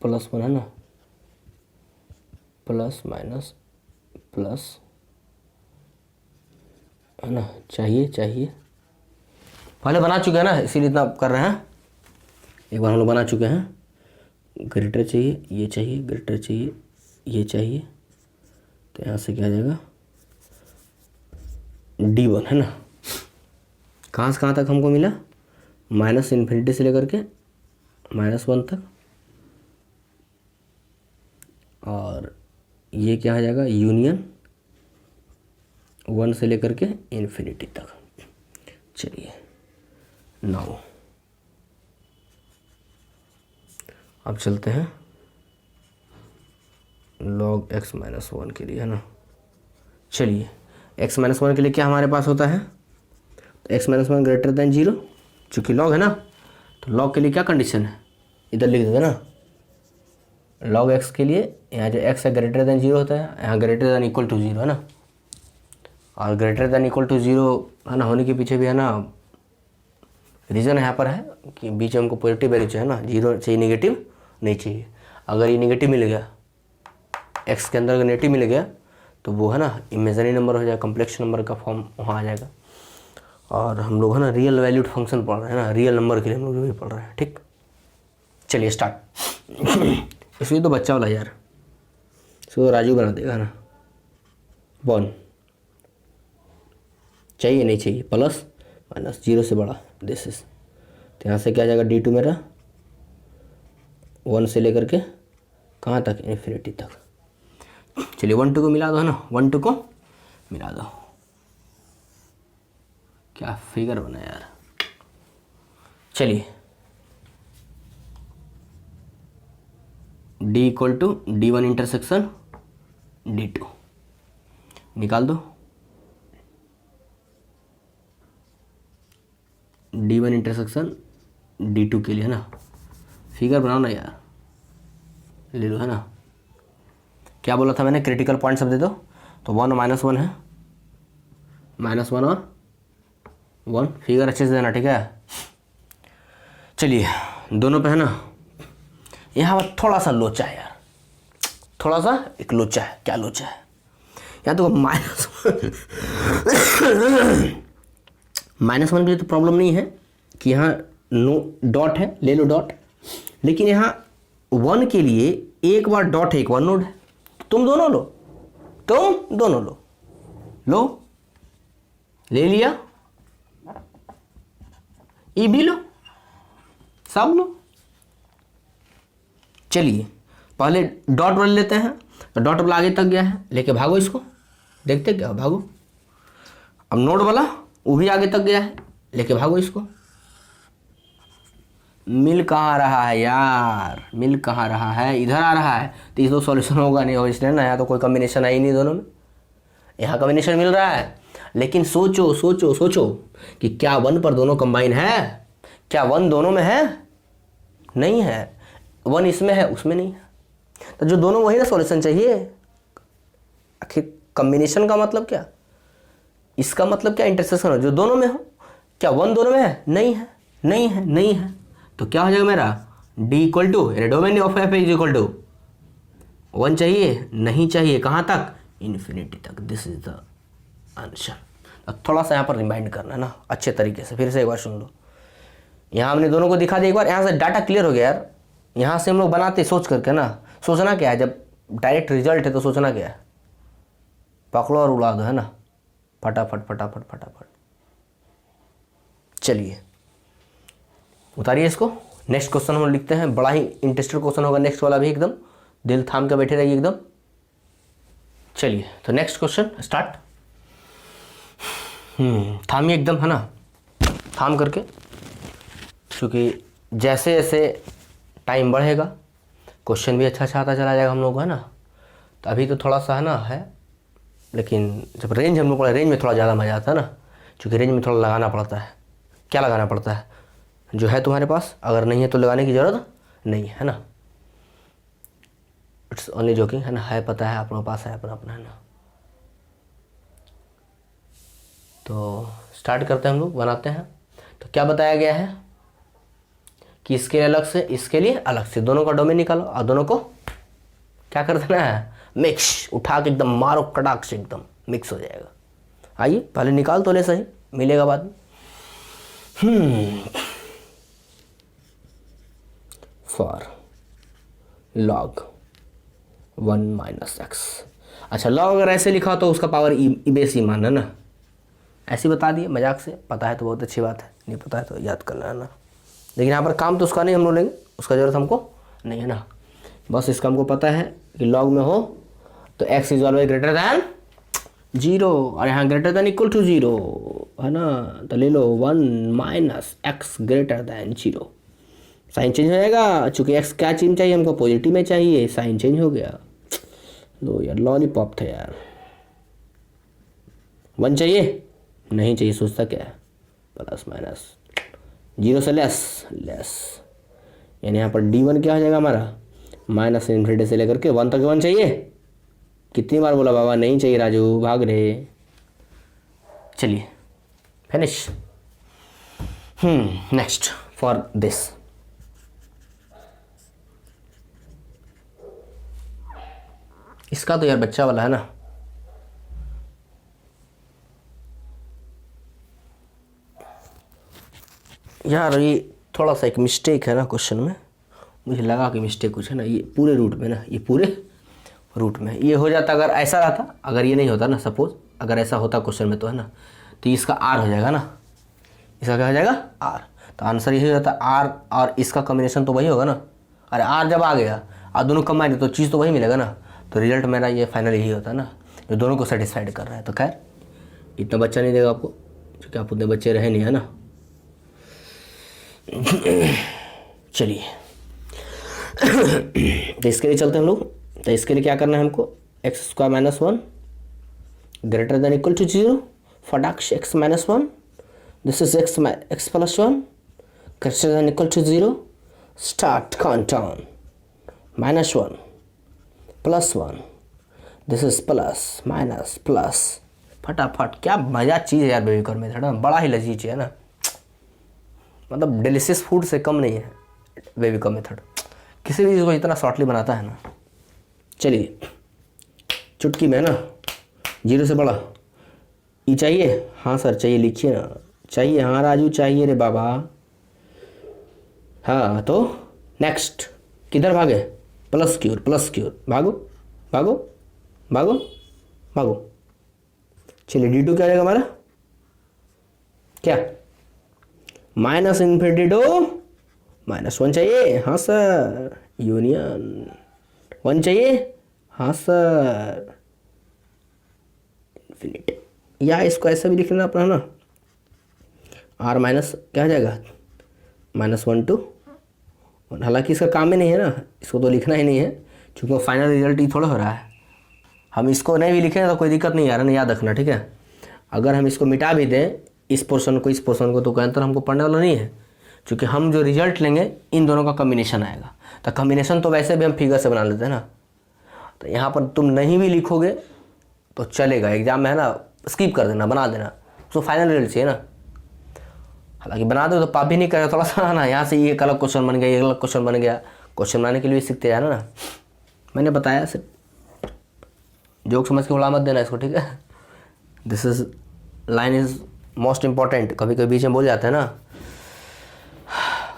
+1, है ना, प्लस माइनस प्लस, है ना, चाहिए पहले बना चुके हैं ना, इसीलिए इतना कर रहे हैं, एक बार हम लोग बना चुके हैं। ग्रेटर चाहिए, ये चाहिए, ग्रेटर चाहिए, ये चाहिए, तो यहाँ से क्या आ जाएगा, d1, है ना। कहाँ से कहाँ तक हमको मिला, -∞ से लेकर के -1 तक, और ये क्या आ जाएगा यूनियन 1 से लेकर के इन्फिनिटी तक। चलिए नाउ अब चलते हैं log x - 1 के लिए, है ना। चलिए x - 1 के लिए क्या हमारे पास होता है, तो x - 1 ग्रेटर देन 0, चूँकि log है ना, तो log के लिए क्या कंडीशन है, इधर लिख देते ना। log x के लिए यहाँ जो x है ग्रेटर देन 0 होता है, यहाँ ग्रेटर देन इक्वल टू 0, है ना। और ग्रेटर देन इक्वल टू 0 है ना होने के पीछे भी है ना रीज़न यहाँ पर है कि बीच में हमको पॉजिटिव वैल्यू चाहिए ना, 0 चाहिए, नेगेटिव नहीं चाहिए। अगर ये नेगेटिव मिल गया, x के अंदर अगर नेगेटिव मिल गया तो वो है ना इमेजनरी नंबर हो जाएगा, कम्प्लेक्स नंबर का फॉर्म वहाँ आ जाएगा। और हम लोग है ना रियल वैल्यूड फंक्शन पढ़ रहे हैं ना, रियल नंबर के लिए हम लोग जो भी पढ़ रहे हैं, ठीक। चलिए स्टार्ट। इसलिए तो बच्चा वाला यार, इसको राजू बना देगा ना। 1 चाहिए नहीं चाहिए, प्लस माइनस 0 से बड़ा दिस इज, तो यहाँ से क्या आ जाएगा d2 मेरा 1 से लेकर के कहाँ तक, इन्फिनिटी तक। चलिए 1 2 को मिला दो, है ना, 1 2 को मिला दो। क्या फिगर बना यार। चलिए d equal to d1 intersection d2 निकाल दो। d1 इंटरसेक्शन d2 के लिए, है ना, फिगर बनाओ ना यार, ले लो, है ना। क्या बोला था मैंने, क्रिटिकल पॉइंट सब दे दो। तो 1 -1 है, -1 और 1, फिगर अच्छे से देना, ठीक है। चलिए दोनों पे है ना, यहाँ पर थोड़ा सा लोचा है यार, थोड़ा सा एक लोचा है। क्या लोचा है, यहाँ तो -1 के लिए तो प्रॉब्लम नहीं है कि यहाँ नो डॉट है, ले लो डॉट, लेकिन यहाँ 1 के लिए एक बार डॉट है, एक बार नोड है। तुम दोनों लो, तुम दोनों लो, लो ले लिया, ये भी लो, सब लो। चलिए पहले डॉट वाले लेते हैं, तो डॉट वाला आगे तक गया है, लेके भागो इसको, देखते क्या, भागो। अब नोड वाला वो भी आगे तक गया है, लेके भागो इसको। मिल कहाँ रहा है यार, मिल कहाँ रहा है, इधर आ रहा है, तो इस दो सॉल्यूशन होगा नहीं, होगा इसलिए ना, यहाँ तो कोई कॉम्बिनेशन है ही नहीं दोनों में, यहाँ कॉम्बिनेशन मिल रहा है। लेकिन सोचो सोचो सोचो कि क्या 1 पर दोनों कंबाइन है, क्या 1 दोनों में है, नहीं है, 1 इसमें है उसमें नहीं है, तो जो दोनों वही ना सॉल्यूशन चाहिए। आखिर कॉम्बिनेशन का मतलब क्या, इसका मतलब क्या, इंटरसेक्शन हो जो दोनों में हो। क्या 1 दोनों में है, नहीं है, नहीं है, नहीं है, तो क्या हो जाएगा मेरा d equal to domain of f is equal to 1 चाहिए, नहीं चाहिए, कहाँ तक, इन्फिनिटी तक। This is the answer. थोड़ा सा यहाँ पर रिमाइंड करना है ना अच्छे तरीके से, फिर से एक बार सुन लो। यहाँ हमने दोनों को दिखा दिया एक बार, यहाँ से डाटा क्लियर हो गया यार। यहाँ से हम लोग बनाते सोच करके ना, सोचना क्या है, जब डायरेक्ट रिजल्ट है तो सोचना क्या है, पकड़ो और उड़ा दो, है ना, फटाफट फटाफट फटाफट। चलिए उतारिए इसको। नेक्स्ट क्वेश्चन हम लिखते हैं, बड़ा ही इंटरेस्टेड क्वेश्चन होगा नेक्स्ट वाला भी, एकदम दिल थाम के बैठे रहिए एकदम। चलिए तो नेक्स्ट क्वेश्चन स्टार्ट। थामिए एकदम, है ना, थाम करके, क्योंकि जैसे जैसे टाइम बढ़ेगा क्वेश्चन भी अच्छा अच्छा आता चला जाएगा हम लोग को, है ना। तो अभी तो थोड़ा सा है ना है, लेकिन जब रेंज हम लोग को, रेंज में थोड़ा ज़्यादा मज़ा आता है ना, क्योंकि रेंज में थोड़ा लगाना पड़ता है। क्या लगाना पड़ता है, जो है तुम्हारे पास, अगर नहीं है तो लगाने की ज़रूरत नहीं है ना। इट्स ओनली जोकिंग, है ना, है पता है अपना पास है अपना अपना, है ना। तो स्टार्ट करते हैं हम लोग, बनाते हैं। तो क्या बताया गया है कि इसके लिए अलग से, इसके लिए अलग से, दोनों का डोमेन निकालो और दोनों को क्या कर देना है, मिक्स, उठा के एकदम मारो कड़ाक से, एकदम मिक्स हो जाएगा। आइए पहले निकाल तो ले, सही मिलेगा बाद में। For log 1 - x। अच्छा log अगर ऐसे लिखा तो उसका पावर बेस ही मानना ना, ऐसे बता दिए मजाक से, पता है तो बहुत अच्छी बात है, नहीं पता है तो याद करना है ना। लेकिन यहाँ पर काम तो उसका नहीं हम लोग लेंगे, उसका ज़रूरत हमको नहीं है ना। बस इसका हमको पता है कि लॉग में हो तो x is always greater than 0 और यहाँ ग्रेटर दैन इक्वल टू 0 है ना। तो ले लो 1 minus x greater than 0, sign change हो जाएगा। चूँकि x क्या चीज चाहिए हमको, पॉजिटिव में चाहिए, साइन चेंज हो गया। लो यार लॉलीपॉप था यार। 1 चाहिए नहीं चाहिए, सोचता क्या है, प्लस माइनस 0 से लेस यानी यहाँ पर d1 क्या हो जाएगा हमारा, माइनस इन्फिनिटी से लेकर के 1 तक 1 चाहिए। कितनी बार बोला बाबा नहीं चाहिए राजू, भाग रहे। चलिए फिनिश। नेक्स्ट फॉर दिस, इसका तो यार बच्चा वाला है ना। यार ये थोड़ा सा एक मिस्टेक है ना क्वेश्चन में, मुझे लगा कि मिस्टेक कुछ है ना। ये पूरे रूट में ना, ये पूरे रूट में ये हो जाता अगर ऐसा रहता, अगर ये नहीं होता ना, सपोज अगर ऐसा होता क्वेश्चन में तो है ना, तो इसका आर हो जाएगा ना, इसका क्या हो जाएगा आर। तो आंसर यही हो जाता आर और इसका कॉम्बिनेशन तो वही होगा ना। अरे आर जब आ गया और दोनों कंबाइन तो चीज़ तो वही मिलेगा ना। तो रिजल्ट मेरा ये फाइनल यही होता ना, जो दोनों को सेटिस्फाइड कर रहा है। तो खैर इतना बच्चा नहीं देगा आपको, क्योंकि आप उतने बच्चे रहे नहीं है ना। चलिए तो इसके लिए चलते हैं हम लोग। तो इसके लिए क्या करना है हमको, x square minus 1 greater than equal to 0 फटाक्ष x minus 1, this is x plus 1 greater than equal to 0, start count down -1 plus 1, this is plus minus plus, फटाफट। क्या मजा चीज़ है यार बेबीकॉर्न मेथड, बड़ा ही लजीज है ना, मतलब डिलीशियस फूड से कम नहीं है बेबीकॉर्न मेथड। किसी भी चीज़ को इतना शॉर्टली बनाता है ना। चलिए चुटकी में ना, 0 से बड़ा ई चाहिए, हाँ सर चाहिए, लिखिए ना, चाहिए, हाँ राजू चाहिए रे बाबा। हाँ तो नेक्स्ट किधर भागे, प्लस क्यूर, भागो भागो भागो भागो। चलिए D2 क्या आएगा हमारा, क्या माइनस इन्फिनिटी टू -1 चाहिए, हाँ सर, यूनियन 1 चाहिए, हाँ सर, इन्फिनिटी। या इसको ऐसा भी लिख लेना अपना ना, r माइनस क्या हो जाएगा -1 to 1। हालांकि इसका काम ही नहीं है ना, इसको तो लिखना ही नहीं है, क्योंकि फाइनल रिजल्ट ही थोड़ा हो रहा है। हम इसको नहीं भी लिखें तो कोई दिक्कत नहीं आ रहा ना, याद रखना ठीक है। अगर हम इसको मिटा भी दें इस पोर्शन को तो कोई अंतर हमको पढ़ने वाला नहीं है, क्योंकि हम जो रिजल्ट लेंगे इन दोनों का कम्बिनेशन आएगा। तो कम्बिनेशन तो वैसे भी हम फिगर से बना लेते हैं ना। तो यहाँ पर तुम नहीं भी लिखोगे तो चलेगा, एग्जाम में है ना स्किप कर देना, बना देना, उसको फाइनल रिजल्ट चाहिए ना। हालांकि बना दो तो पाप भी नहीं करे, थोड़ा सा ना यहाँ से ये एक अलग क्वेश्चन बन गया, ये अलग क्वेश्चन बन गया। क्वेश्चन बनाने के लिए सीखते जाना ना, मैंने बताया सिर्फ जोक समझ के उड़ा मत देना इसको, ठीक है। This is line is most important. कभी कभी बीच में बोल जाते हैं ना,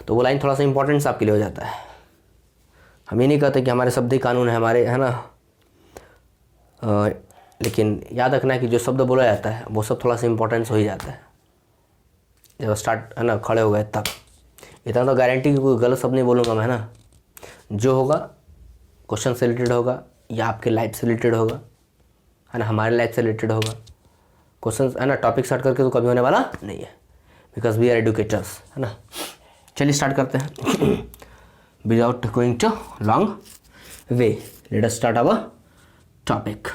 तो वो लाइन थोड़ा सा इंपॉर्टेंस आपके लिए हो जाता है। हम ये नहीं कहते कि हमारे शब्द ही कानून है हमारे, है ना, लेकिन याद रखना है कि जो शब्द बोला जाता है वो सब थोड़ा सा इंपॉर्टेंस हो ही जाता है जब स्टार्ट है ना खड़े हो गए तब। इतना तो गारंटी कि कोई गलत शब्द नहीं बोलूँगा मैं, है ना। जो होगा क्वेश्चन से रिलेटेड होगा या आपके लाइफ से रिलेटेड होगा, है ना, हमारे लाइफ से रिलेटेड होगा। क्वेश्चन है ना टॉपिक स्टार्ट करके तो कभी होने वाला नहीं है, बिकॉज वी आर एडुकेटर्स, है ना। चलिए स्टार्ट करते हैं without going to long way, let us start our topic.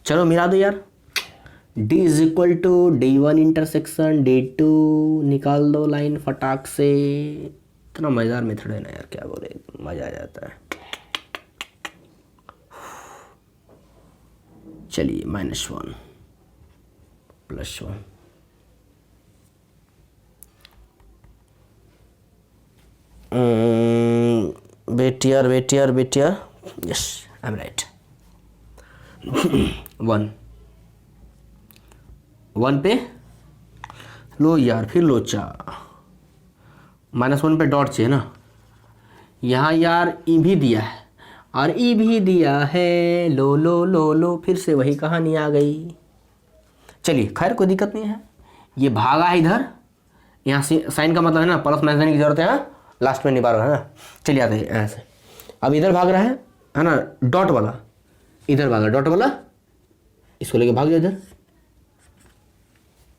चलो मिला दो यार, D is equal to D1 intersection D2, निकाल दो लाइन फटाक से। इतना मज़ेदार मेथड है ना यार, क्या बोले, मज़ा आ जाता है। चलिए -1 +1, बेटियर यस आई एम राइट। 1 पे लो यार, फिर लोचा, -1 पे डॉट चाहिए ना। यहाँ यार ई भी दिया है और ई भी दिया है, लो लो लो लो, फिर से वही कहानी आ गई। चलिए खैर कोई दिक्कत नहीं है, ये भागा है इधर, यहाँ से साइन का मतलब है ना प्लस माइनस देने की जरूरत है लास्ट में नहीं बार है ना। चलिए आते हैं ऐसे, अब इधर भाग रहा है ना, डॉट वाला इधर भागा, डॉट वाला इसको लेके भाग जाओ इधर,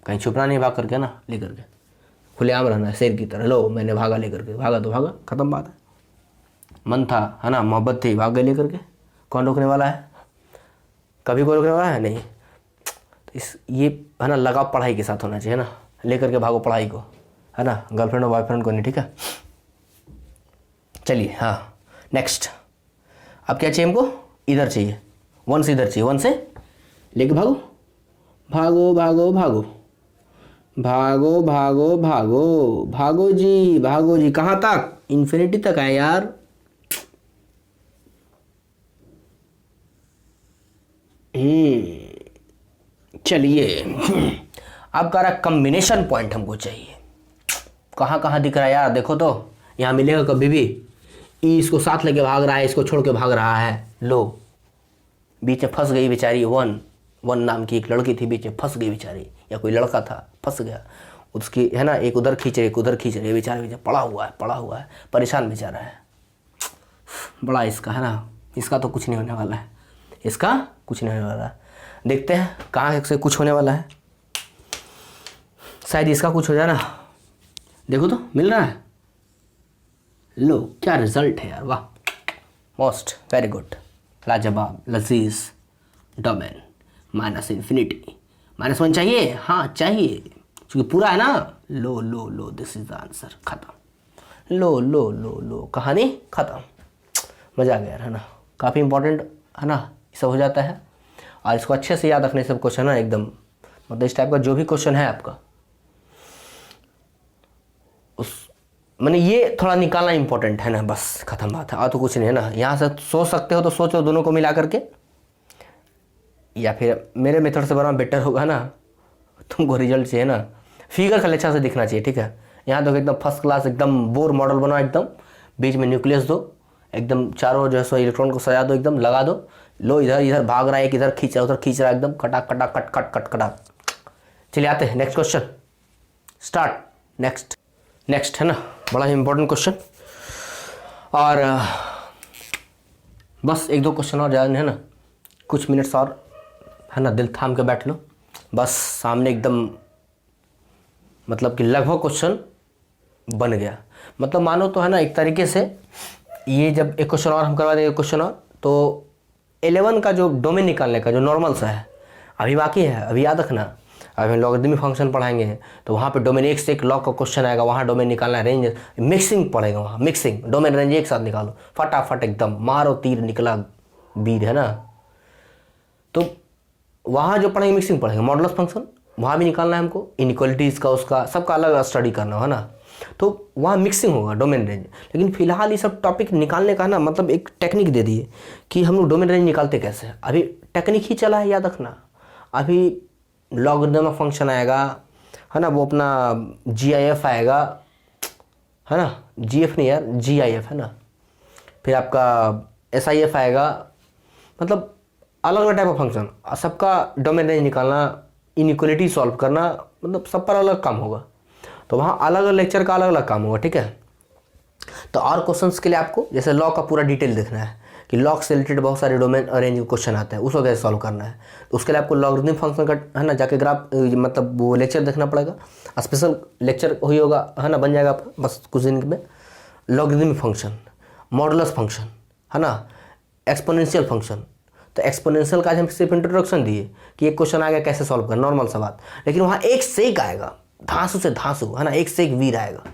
कहीं छुपना नहीं, भाग करके ना लेकर के खुलेआम रहना है शेर की तरह। लो मैंने भागा लेकर के, भागा तो भागा, खत्म बात है। मन था है ना, मोहब्बत थी, भाग गए लेकर के, कौन रोकने वाला है? कभी कोई रोकने वाला है नहीं। तो इस ये है ना लगाव पढ़ाई के साथ होना चाहिए ना, लेकर के भागो पढ़ाई को, है ना, गर्लफ्रेंड और बॉयफ्रेंड को नहीं, ठीक है। चलिए हाँ नेक्स्ट, अब क्या चाहिए हमको? इधर चाहिए, वन से इधर चाहिए, वन से लेके भागो, भागो भागो भागो भागो भागो भागो भागो जी, भागो जी, कहाँ तक? इन्फिनिटी तक है यार। चलिए अब कह रहा कॉम्बिनेशन पॉइंट हमको चाहिए। कहाँ कहाँ दिख रहा है यार? देखो तो यहाँ मिलेगा कभी भी। ई इसको साथ लेके भाग रहा है, इसको छोड़ के भाग रहा है। लो बीच में फंस गई बेचारी, वन नाम की एक लड़की थी, बीच में फंस गई बेचारी, या कोई लड़का था फंस गया, उसकी है ना, एक उधर खींच रही एक उधर खींच रही, बेचारा पड़ा हुआ है, परेशान बेचारा है बड़ा। इसका है ना, इसका तो कुछ नहीं होने वाला है, इसका कुछ नहीं होने वाला। देखते हैं कहाँ से कुछ होने वाला है, शायद इसका कुछ हो जाए ना। देखो तो मिल रहा है। लो क्या रिजल्ट है यार, वाह, मोस्ट वेरी गुड, लाजवाब, लजीज, डोमेन माइनस इन्फिनिटी, -1 चाहिए, हाँ चाहिए, क्योंकि पूरा है ना। लो लो लो, दिस इज द आंसर, खत्म। लो लो लो लो, कहानी खत्म। मजा आ गया यार, है ना, काफ़ी इंपॉर्टेंट है ना, ये सब हो जाता है। और इसको अच्छे से याद रखने सब क्वेश्चन है एकदम, मतलब इस टाइप का जो भी क्वेश्चन है आपका, उस मैंने ये थोड़ा निकालना इंपॉर्टेंट है ना, बस खत्म बात है। और तो कुछ नहीं है ना। यहाँ से सोच सकते हो तो सोचो दोनों को मिला करके, या फिर मेरे मेथड से बना बेटर होगा ना। तुमको रिजल्ट चाहिए ना, फिगर का अच्छा से दिखना चाहिए, ठीक है। यहाँ तो एकदम फर्स्ट क्लास, एकदम बोर मॉडल बनाओ, एकदम बीच में न्यूक्लियस दो, एकदम चारों जो है सो इलेक्ट्रॉन को सजा दो, एकदम लगा दो। लो इधर इधर भाग रहा है, एक इधर खींच रहा है, उधर खींच रहा है, एकदम कटा कटा कट कट कट कटा। चलिए आते हैं नेक्स्ट क्वेश्चन, स्टार्ट। नेक्स्ट है ना, बड़ा ही इंपॉर्टेंट क्वेश्चन। और बस 1-2 क्वेश्चन और, ज़्यादा नहीं है ना, कुछ मिनट्स और है ना, दिल थाम के बैठ लो। बस सामने एकदम मतलब कि लगभग क्वेश्चन बन गया, मतलब मानो तो है ना, एक तरीके से ये जब एक क्वेश्चन और हम करवा देंगे, क्वेश्चन और, तो 11 का जो डोमेन निकालने का जो नॉर्मल सा है अभी बाकी है। अभी याद रखना, अभी हम लॉगरिथमिक फंक्शन पढ़ाएंगे तो वहाँ पे डोमेन एक से एक लॉग का क्वेश्चन आएगा, वहाँ डोमेन निकालना, रेंज मिक्सिंग पड़ेगा, वहाँ मिक्सिंग डोमेन रेंज एक साथ निकालो, फटाफट एकदम मारो तीर निकला वीर, है ना। तो वहाँ जो पढ़ेंगे मिक्सिंग पढ़ेंगे, मॉडुलस फंक्शन वहाँ भी निकालना है हमको, इनइक्वालिटीज़ का उसका सबका अलग स्टडी करना है ना, तो वहाँ मिक्सिंग होगा डोमेन रेंज। लेकिन फिलहाल ये सब टॉपिक निकालने का ना, मतलब एक टेक्निक दे दिए कि हम लोग डोमेन रेंज निकालते कैसे। अभी टेक्निक ही चला है, याद रखना। अभी लॉगरिथमिक फंक्शन आएगा, है ना, वो अपना GIF आएगा, है ना, GF नहीं यार, GIF है ना, फिर आपका SIF आएगा, मतलब अलग अलग टाइप का फंक्शन, सबका डोमेन रेंज निकालना, इनइक्वालिटी सॉल्व करना, मतलब सब पर अलग काम होगा। तो वहाँ अलग अलग लेक्चर का अलग अलग काम होगा, ठीक है। तो और क्वेश्चंस के लिए आपको जैसे लॉ का पूरा डिटेल देखना है कि लॉग से रिलेटेड बहुत सारे डोमेन और रेंज क्वेश्चन आते हैं, उसको कैसे सॉल्व करना है, तो उसके लिए आपको लॉगरिथमिक फंक्शन का है ना जाके ग्राफ, मतलब वो लेक्चर देखना पड़ेगा, स्पेशल लेक्चर हुई होगा, है ना, बन जाएगा आपका बस कुछ दिन में। लॉगरिथमिक फंक्शन, मॉडुलस फंक्शन, है ना, एक्सपोनेंशियल फंक्शन। तो एक्सपोनेंशियल का आज हम सिर्फ इंट्रोडक्शन दिए कि एक क्वेश्चन आ गया कैसे सॉल्व करना, नॉर्मल सा बात, लेकिन वहाँ एक से एक आएगा, धांसू से धांसू, है ना, एक से एक वीर आएगा,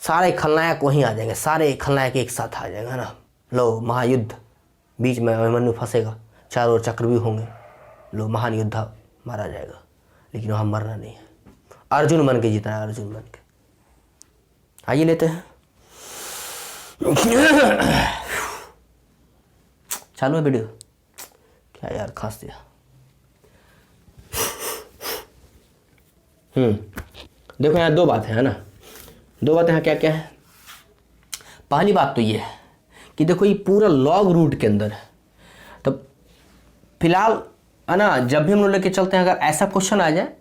सारे खलनायक वहीं आ जाएंगे, सारे खलनायक एक साथ आ जाएंगे, है ना। लो महायुद्ध, बीच में अभिमन्यु फंसेगा, चारों ओर चक्रव्यूह होंगे, लो महान योद्धा मारा जाएगा, लेकिन वहाँ मरना नहीं है, अर्जुन बन के जीतना है, अर्जुन बन के। आइए लेते हैं, चालू है वीडियो, क्या यार खास दिया। देखो यहाँ 2 बातें है ना, 2 बातें यहाँ क्या क्या है। पहली बात तो ये है कि देखो ये पूरा लॉग रूट के अंदर है, तो फिलहाल है ना, जब भी हम लोग लेके चलते हैं अगर ऐसा क्वेश्चन आ जाए,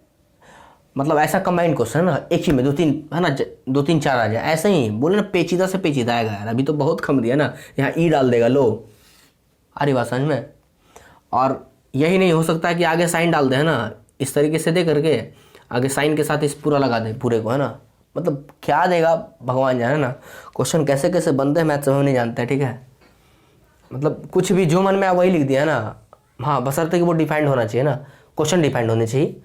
मतलब ऐसा कंबाइंड क्वेश्चन है ना, एक ही में दो तीन है ना, दो तीन चार आ जाए, ऐसे ही बोले ना पेचीदा से पेचीदा आएगा यार। अभी तो बहुत कम दिया ना, यहाँ ई डाल देगा, लो आ रही बात समझ में। और यही नहीं हो सकता है कि आगे साइन डाल दे है ना, इस तरीके से दे करके आगे साइन के साथ इस पूरा लगा दे पूरे को है ना, मतलब क्या देगा भगवान जाने ना। क्वेश्चन कैसे कैसे बनते हैं मैथ समझ नहीं जानते हैं, ठीक है। मतलब कुछ भी जो मन में आया वही लिख दिया ना, हाँ बशर्ते कि वो डिफाइंड होना चाहिए ना, क्वेश्चन डिफाइंड होने चाहिए,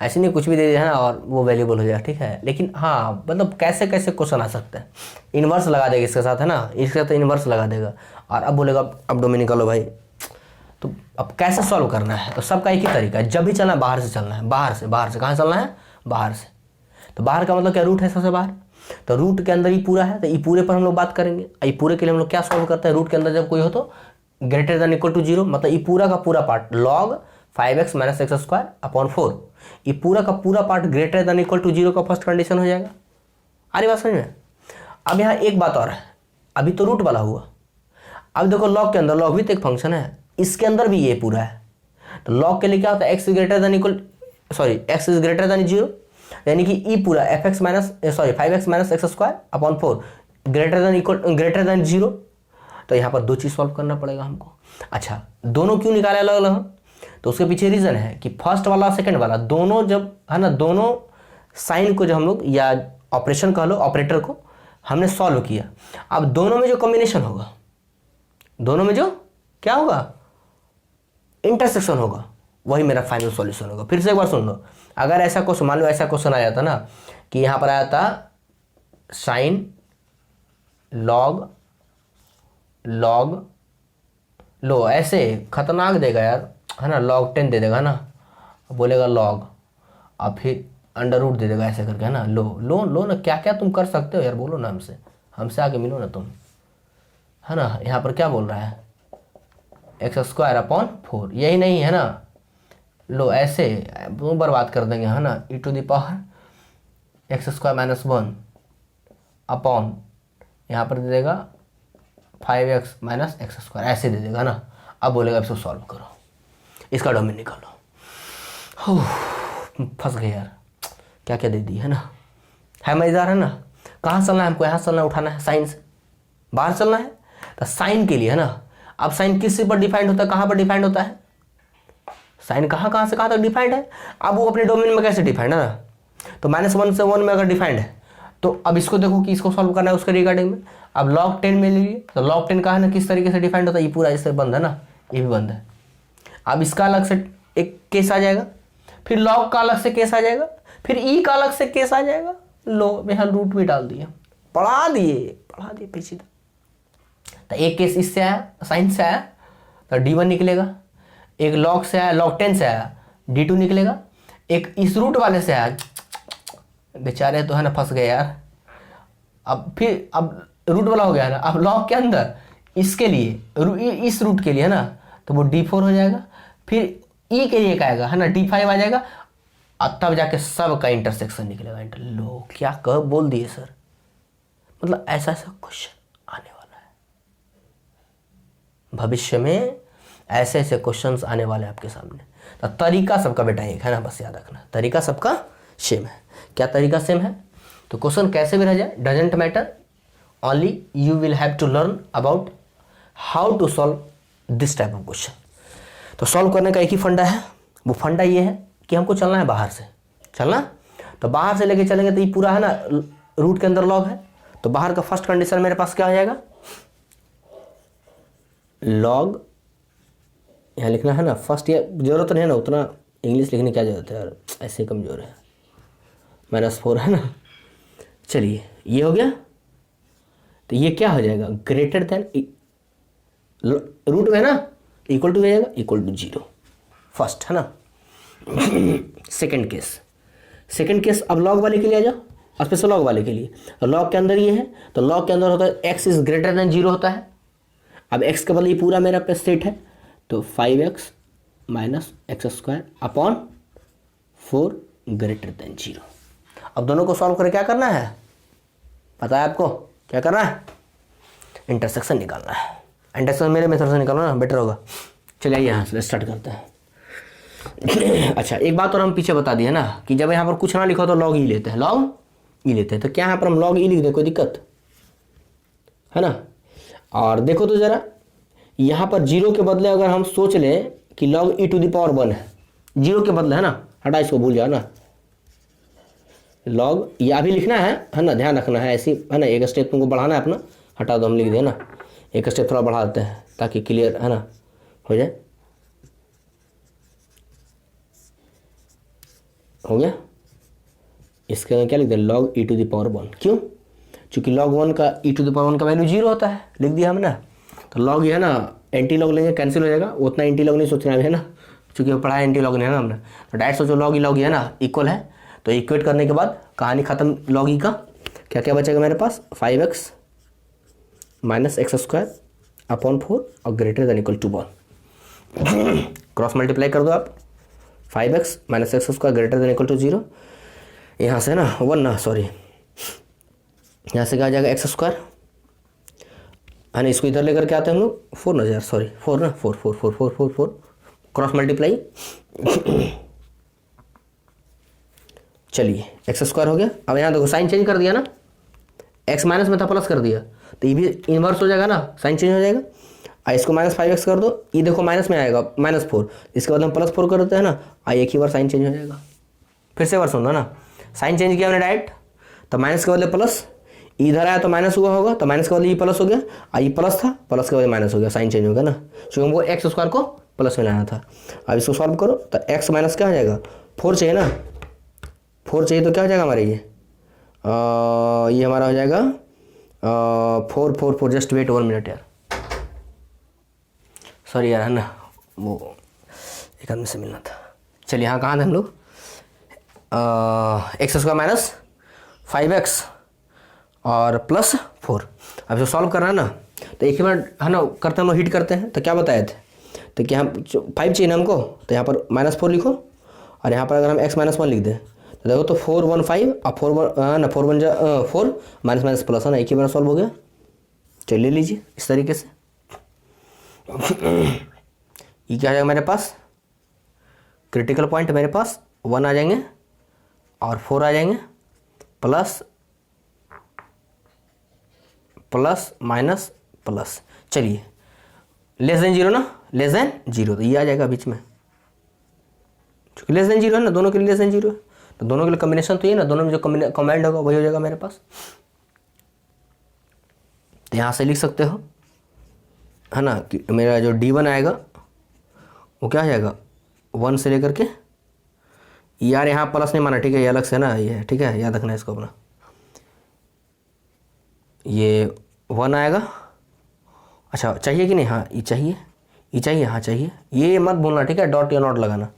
ऐसे नहीं कुछ भी दे दिया है ना और वो वैल्यूबल हो जाए, ठीक है। लेकिन हाँ मतलब कैसे कैसे क्वेश्चन आ सकता है, इन्वर्स लगा देगा इसके साथ है ना, इसके साथ इन्वर्स लगा देगा और अब बोलेगा अब डोमेन निकालो भाई। तो अब कैसे सॉल्व करना है, तो सबका एक ही तरीका है, जब भी चलना है बाहर से चलना है, बाहर से कहाँ चलना है, बाहर से। तो बाहर का मतलब क्या, रूट है सबसे बाहर, तो रूट के अंदर ही पूरा है, तो ये पूरे पर हम लोग बात करेंगे। ये पूरे के लिए हम लोग क्या सॉल्व करते हैं, रूट के अंदर जब कोई हो तो ग्रेटर देन इक्वल टू 0, मतलब ये पूरा का पूरा part log 5x - x² upon 4, ये पूरा का पूरा part greater than equal to 0 का फर्स्ट कंडीशन हो जाएगा। अरे बात समझ में। अब यहाँ एक बात और है, अभी तो रूट वाला हुआ, अब देखो log के अंदर, log भी तो एक फंक्शन है, इसके अंदर भी ये पूरा है, तो log के लिए क्या होता है, x greater than equal x is greater than 0, यानी कि ई पूरा 5x - x² upon 4 greater than 0। तो यहाँ पर दो चीज़ सॉल्व करना पड़ेगा हमको। अच्छा दोनों क्यों निकाले अलग अलग, तो उसके पीछे रीज़न है कि फर्स्ट वाला सेकंड वाला दोनों जब है ना, दोनों साइन को जब हम लोग या ऑपरेशन कह लो, ऑपरेटर को हमने सॉल्व किया, अब दोनों में जो कॉम्बिनेशन होगा, दोनों में जो क्या होगा, इंटरसेक्शन होगा, वही मेरा फाइनल सॉल्यूशन होगा। फिर से एक बार सुन लो, अगर ऐसा क्वेश्चन, मान लो ऐसा क्वेश्चन आ जाता ना कि यहाँ पर आया था साइन लॉग लो, ऐसे खतरनाक देगा यार है ना, log 10 दे देगा ना, बोलेगा log, अब फिर अंडर रूट दे देगा ऐसे करके है ना, लो ना, क्या क्या तुम कर सकते हो यार, बोलो ना हमसे आके मिलो ना तुम है ना। यहाँ पर क्या बोल रहा है, x² अपॉन 4, यही नहीं है ना, लो ऐसे बर्बाद कर देंगे है ना, e⁻x² - 1 अपॉन यहाँ पर दे देगा 5x - x², ऐसे दे देगा ना। अब बोलेगा इसको सॉल्व करो, इसका डोमेन निकालो। फंस गए यार, क्या क्या दे दी है ना, है मजेदार है ना। कहाँ चलना है हमको, यहाँ चलना है, उठाना है, साइन से बाहर चलना है, तो साइन के लिए है ना, अब साइन किस पर डिफाइंड होता है, कहाँ पर डिफाइंड होता है, साइन कहाँ से कहाँ तक डिफाइंड है, अब वो अपने डोमेन में कैसे डिफाइंड है ना, तो -1 से 1 में अगर डिफाइंड है, तो अब इसको देखो कि इसको सॉल्व करना है उसके रिगार्डिंग में। अब log 10 में लीजिए, तो log 10 का है ना किस तरीके से डिफाइंड होता है, ये पूरा इससे बंद है ना, ये भी बंद है। अब इसका अलग से एक केस आ जाएगा, फिर log का अलग से केस आ जाएगा, फिर ई का अलग से केस आ जाएगा, लो यहाँ रूट भी डाल दिया, पढ़ा दिए पीछे। तो एक केस इससे आया, साइन से आया तो d1 निकलेगा, एक log से आया, log 10 से आया d2 निकलेगा, एक इस रूट वाले से आया, बेचारे तो है ना फंस गए यार। अब रूट वाला हो गया ना, अब log के अंदर इसके लिए इस रूट के लिए है ना, तो वो d4 हो जाएगा, फिर ई के लिए क्या आएगा है ना, d5 आ जाएगा, और तब जाके सब का इंटरसेक्शन निकलेगा। लो क्या कब बोल दिए सर, मतलब ऐसा क्वेश्चन आने वाला है भविष्य में, ऐसे क्वेश्चंस आने वाले हैं आपके सामने। तो तरीका सबका बेटा एक है ना, बस याद रखना, तरीका सबका सेम है। क्या तरीका सेम है, तो क्वेश्चन कैसे भी रह जाए doesn't matter, only you will have to learn about how to solve this type of question. तो सॉल्व करने का एक ही फंडा है, वो फंडा ये है कि हमको चलना है बाहर से, चलना तो बाहर से लेके चलेंगे, तो ये पूरा है ना रूट के अंदर log है, तो बाहर का फर्स्ट कंडीशन मेरे पास क्या हो जाएगा, log, यहाँ लिखना है ना फर्स्ट, ये जरूरत नहीं है ना उतना इंग्लिश लिखने की, क्या जरूरत है यार, ऐसे ही कमजोर है, -4 है ना। चलिए ये हो गया, तो ये क्या हो जाएगा, ग्रेटर देन रूट में ना इक्वल टू हो जाएगा, इक्वल टू 0 फर्स्ट है ना। सेकंड केस अब log वाले के लिए आ जाओ, स्पेशल log वाले के लिए, तो log के अंदर ये है, तो log के अंदर होता है x इज ग्रेटर देन 0 होता है। अब x के बदले ये पूरा मेरा पे सेट है, तो 5x - x² upon 4 greater than 0। अब दोनों को सॉल्व करके क्या करना है, पता है आपको क्या करना है, इंटरसेक्शन निकालना है। इंटरसेक्शन मेरे मेथड से निकालना ना बेटर होगा। चलिए यहाँ से स्टार्ट करते हैं। अच्छा एक बात और हम पीछे बता दिए ना कि जब यहाँ पर कुछ ना लिखो तो लॉग ई लेते हैं, लॉग ई लेते हैं। तो क्या यहाँ पर हम लॉग ई लिख दें, कोई दिक्कत है ना। और देखो तो ज़रा यहाँ पर जीरो के बदले अगर हम सोच लें कि log e to the power 1 है, जीरो के बदले, है ना, हटा इसको, भूल जाओ ना, लॉग या भी लिखना है ना, ध्यान रखना है ऐसी, है ना, एक स्टेप तुमको बढ़ाना है अपना, हटा दो हम लिख दें ना, एक स्टेप थोड़ा बढ़ा देते हैं ताकि क्लियर, है ना, हो जाए। हो गया, इसके अंदर क्या लिख दें, log e to the power 1, क्यों, चूंकि लॉग 1 का ई टू द पावर 1 का वैल्यू जीरो होता है, लिख दिया हमने। तो लॉग ये है ना, एंटी लॉग लेंगे कैंसिल हो जाएगा, उतना एंटी लॉग नहीं सोचना है ना, चूंकि पढ़ा एंटी लॉग नहीं है ना हमने। तो डायरेक्ट सोचो लॉग ई है ना, इक्वल है, तो इक्वेट करने के बाद कहानी खत्म लॉग ई का। क्या क्या बचेगा मेरे पास, 5x minus x square upon 4 और greater than equal to 1। Cross multiply कर दो आप, 5x minus x square greater than equal to 0, यहाँ से ना 1 ना, सॉरी, यहाँ से क्या आ जाएगा एक्स स्क्वायर, है ना, इसको इधर लेकर के आते हैं हम लोग, 4 ना यार, सॉरी 4 ना, 4 4 4 4 4 4, क्रॉस मल्टीप्लाई। चलिए एक्स स्क्वायर हो गया। अब यहाँ देखो साइन चेंज कर दिया ना, एक्स माइनस में था प्लस कर दिया, तो ये भी इन्वर्स हो जाएगा ना, साइन चेंज हो जाएगा। और इसको माइनस 5x कर दो, ये देखो माइनस में आएगा -4, इसके बाद हम +4 कर देते हैं ना, एक ही बार साइन चेंज हो जाएगा। फिर से बार सुन दो ना, साइन चेंज किया हमने डायरेक्ट, तो माइनस के बदले प्लस, इधर आया तो माइनस हुआ होगा, तो माइनस के बदले ये प्लस हो गया, ये प्लस था, प्लस के बदले माइनस हो गया, साइन चेंज हो गया ना, क्योंकि हमको एक्स स्क्वायर को प्लस में लाना था। अब इसको सॉल्व करो तो एक्स माइनस क्या हो जाएगा, 4 चाहिए ना, 4 चाहिए तो क्या हो जाएगा हमारे ये हमारा हो जाएगा 4 4 4, जस्ट वेट 1 मिनट यार, सॉरी यार, है ना, वो एक आदमी से मिलना था। चलिए यहाँ कहाँ थे हम लोग, एक्स स्क्वायर माइनस 5x और +4। अब जो सॉल्व कर रहा है ना, तो एक ही बार, है ना, करते हम लोग हिट करते हैं। तो क्या बताए थे, तो क्या हम 5 चाहिए ना हमको, तो यहाँ पर -4 लिखो, और यहाँ पर अगर हम x -1 लिख दें तो देखो, तो 4 1 5 और 4 1 ना, 4 1 4 माइनस माइनस प्लस, है ना, एक ही बार सॉल्व हो गया। चलिए लीजिए इस तरीके से। ये क्या आ जाएगा मेरे पास, क्रिटिकल पॉइंट मेरे पास 1 आ जाएंगे और 4 आ जाएंगे, प्लस प्लस माइनस प्लस। चलिए लेस देन 0 ना, लेस देन 0, तो ये आ जाएगा बीच में, क्योंकि लेस देन 0 है ना, दोनों के लिए लेस देन 0 है, तो दोनों के लिए कॉम्बिनेशन तो ये ना, दोनों में जो कमेंट होगा वही हो जाएगा मेरे पास। तो यहाँ से लिख सकते हो, है ना, कि मेरा जो D1 आएगा वो क्या आ जाएगा, 1 से लेकर के, यार यहाँ प्लस नहीं माना, ठीक है, ये अलग से ना, ये ठीक है, याद रखना है इसको अपना, ये 1 आएगा। अच्छा चाहिए कि नहीं, हाँ ये चाहिए, ये चाहिए, हाँ चाहिए, ये मत भूलना, ठीक है, डॉट या नॉट लगाना,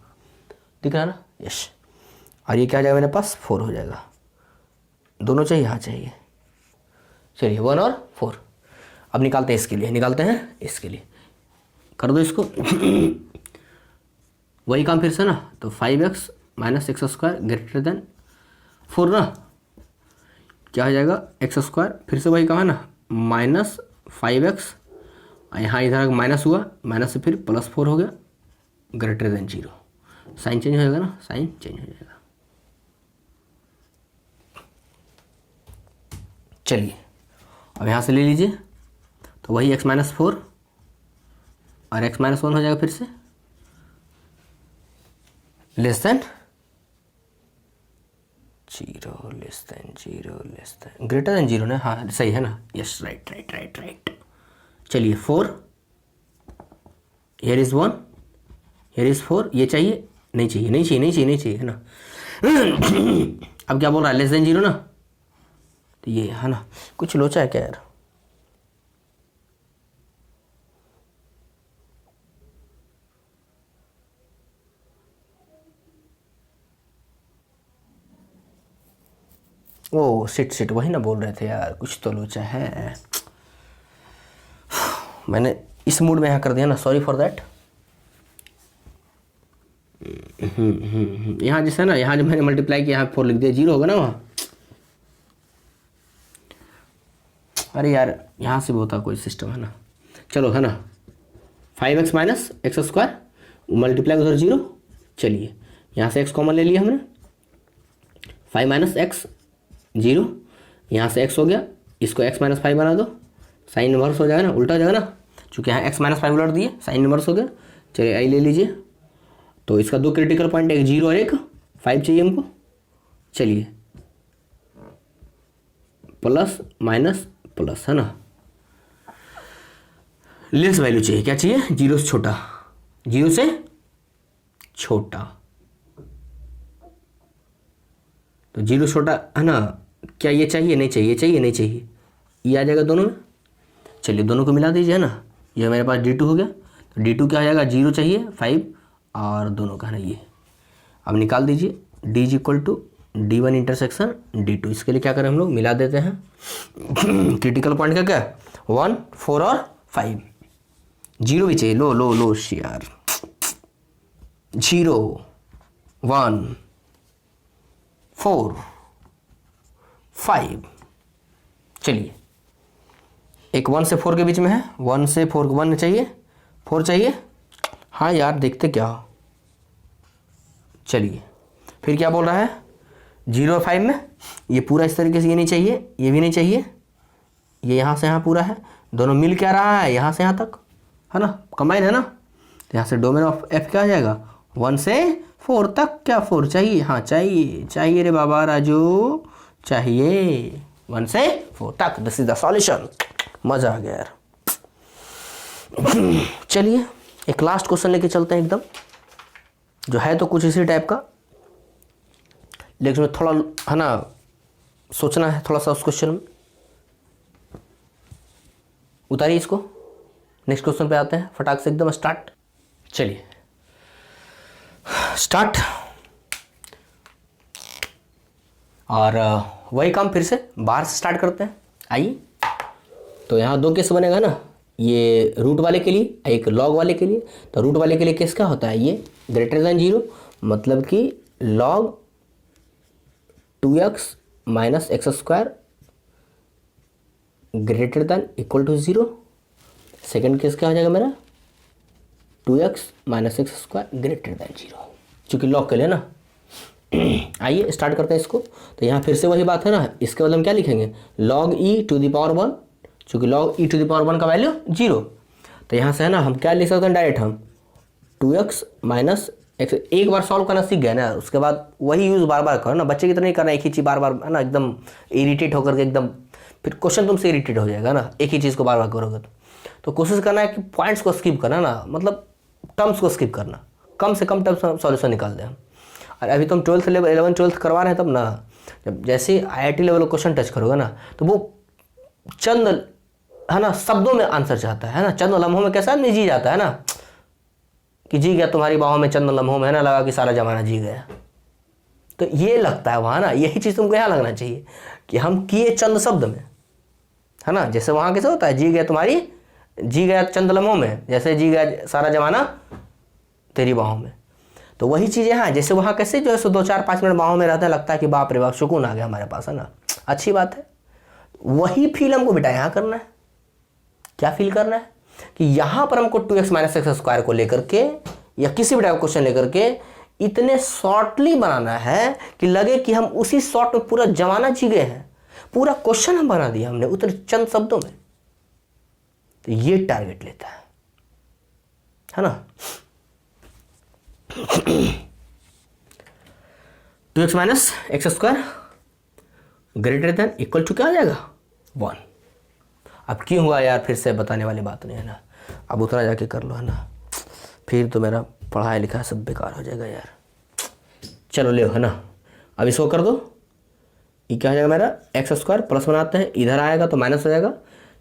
दिख रहा है ना, यस। और ये क्या आ जाएगा मेरे पास, 4 हो जाएगा, दोनों चाहिए, हाँ चाहिए। चलिए 1 और 4, अब निकालते हैं इसके लिए, निकालते हैं इसके लिए, कर दो इसको। वही काम फिर से ना, तो 5x minus x square greater then 4 ना, क्या हो जाएगा, एक्स स्क्वायर, फिर से वही काम है ना, -5x, यहाँ इधर माइनस हुआ, माइनस से फिर +4 हो गया, ग्रेटर देन 0, साइन चेंज हो जाएगा ना, साइन चेंज हो जाएगा। चलिए अब यहाँ से ले लीजिए, तो वही x -4 और x -1 हो जाएगा, फिर से less than 0, less than 0, less than greater than 0 ना, हाँ सही है ना, yes, right right right right. चलिए 4, हियर इज 1, हियर इज 4, ये चाहिए, नहीं चाहिए, नहीं चाहिए, नहीं चाहिए, नहीं चाहिए, है ना। अब क्या बोल रहा है, लेस देन 0 ना, तो ये है ना, कुछ लोचा है क्या यार, ओ सिट वही ना बोल रहे थे यार, कुछ तो लोचा है, मैंने इस मूड में यहाँ कर दिया ना, सॉरी फॉर दैट। यहाँ जैसे ना, यहाँ जब मैंने मल्टीप्लाई किया, यहाँ 4 लिख दिया, 0 होगा ना वहाँ, अरे यार यहाँ से भी होता कोई सिस्टम, है ना। चलो है ना, 5x minus x square multiply उधर 0, चलिए यहाँ से x कॉमन ले लिया हमने, 5 माइनस एक्स 0, यहाँ से x हो गया, इसको x माइनस 5 बना दो, साइन इनवर्स हो जाएगा ना, उल्टा हो जाएगा ना, चूँकि यहाँ x माइनस 5 उलट दिए, साइन इनवर्स हो गया। चलिए आई ले लीजिए, तो इसका 2 क्रिटिकल पॉइंट, एक 0 और एक 5 चाहिए हमको। चलिए प्लस माइनस प्लस, है ना, लेस वैल्यू चाहिए, क्या चाहिए, 0 से छोटा, 0 से छोटा, तो 0 से छोटा है ना, क्या ये चाहिए, नहीं चाहिए, चाहिए नहीं चाहिए, ये आ जाएगा दोनों में। चलिए दोनों को मिला दीजिए, है ना, ये मेरे पास d2 हो गया, तो d2 क्या आ जाएगा, 0 चाहिए 5 और दोनों का है ना ये। अब निकाल दीजिए d is equal to d1 intersection d2, इसके लिए क्या करें हम लोग, मिला देते हैं क्रिटिकल पॉइंट का क्या, 1 4 और 5, 0 भी चाहिए, लो लो लो यार, 0 1 4 5। चलिए एक 1 से 4 के बीच में है, 1 से 4, 1 चाहिए, 4 चाहिए, हाँ यार देखते क्या हो। चलिए फिर क्या बोल रहा है, 0 और 5 में ये पूरा इस तरीके से, ये नहीं चाहिए, ये भी नहीं चाहिए, ये यहाँ से यहाँ पूरा है, दोनों मिल क्या रहा है, यहाँ से यहाँ तक, है ना, कंबाइन है ना, तो यहाँ से डोमेन ऑफ एफ क्या आ जाएगा, 1 से 4 तक, क्या 4 चाहिए, हाँ चाहिए, चाहिए रे बाबा राजू, चाहिए 1 से 4 तक, दिस इज द सॉल्यूशन। मज़ा आ गया यार। चलिए एक लास्ट क्वेश्चन लेके चलते हैं, एकदम जो है तो कुछ इसी टाइप का, लेकिन थोड़ा है ना सोचना है थोड़ा सा उस क्वेश्चन में। उतारिए इसको, नेक्स्ट क्वेश्चन पे आते हैं फटाक से एकदम स्टार्ट। चलिए स्टार्ट, और वही काम फिर से बाहर से स्टार्ट करते हैं। आइए, तो यहाँ 2 केस बनेगा ना, ये रूट वाले के लिए, एक लॉग वाले के लिए। तो रूट वाले के लिए केस क्या होता है, ये ग्रेटर देन 0, मतलब कि log 2x minus x square greater than equal to 0। Second case क्या हो जाएगा मेरा, 2x minus x square greater than 0, चूँकि लॉग के लिए ना। आइए स्टार्ट करते हैं इसको। तो यहाँ फिर से वही बात है ना, इसके बाद हम क्या लिखेंगे, log e to the power 1, चूँकि log e to the power 1 का वैल्यू 0। तो यहाँ से है ना हम क्या लिख सकते हैं डायरेक्ट, हम 2x माइनस एक्स, एक बार सॉल्व करना सीख गए ना, उसके बाद वही यूज़ बार बार करो ना, बच्चे की तरह नहीं करना एक ही चीज़ बार बार, है ना, एकदम इरिटेट होकर के एकदम, फिर क्वेश्चन तुमसे इरिटेट हो जाएगा ना, एक ही चीज़ को बार बार करोगे तो कोशिश करना है कि पॉइंट्स को स्किप करना ना, मतलब टर्म्स को स्किप करना, कम से कम टर्म्स सॉल्यूशन निकाल दें हम। और अभी तुम 12th लेवल 11th 12th करवा रहे हैं तब ना, जब जैसे IIT लेवल क्वेश्चन टच करोगे ना, तो वो चंद है ना शब्दों में आंसर चाहता है ना, चंद लम्हों में कैसा आदमी जी जाता है ना, कि जी गया तुम्हारी बाहों में चंद लम्हों में, है ना, लगा कि सारा जमाना जी गया। तो ये लगता है वहाँ ना, यही चीज़ तुमको यहाँ लगना चाहिए कि हम किए चंद शब्द में, है ना, जैसे वहाँ कैसे होता है, जी गया चंद लम्हों में, जैसे जी गया सारा जमाना तेरी बाहों में। तो वही चीज़ यहाँ, जैसे वहाँ कैसे जो है सो 2-4-5 मिनट बाहों में रहता है, लगता है कि बाप रे बाप सुकून आ गया हमारे पास, है ना, अच्छी बात है। वही फील हमको बेटा यहाँ करना है। क्या फील करना है कि यहाँ पर हमको 2x माइनस एक्स स्क्वायर को लेकर के या किसी भी टाइप का क्वेश्चन लेकर के इतने शॉर्टली बनाना है कि लगे कि हम उसी शॉर्ट में पूरा जमाना जी गए हैं, पूरा क्वेश्चन हम बना दिया हमने उतने चंद शब्दों में। तो ये टारगेट लेता है ना। 2x minus x square greater than equal to क्या आ जाएगा, 1। अब क्यों हुआ यार, फिर से बताने वाली बात नहीं है ना, अब उतना जाके कर लो, है ना, फिर तो मेरा पढ़ाई लिखा सब बेकार हो जाएगा यार। चलो ले, है ना, अब इसको कर दो, ये क्या हो जाएगा मेरा, एक्स स्क्वायर प्लस बनाते हैं, इधर आएगा तो माइनस हो जाएगा,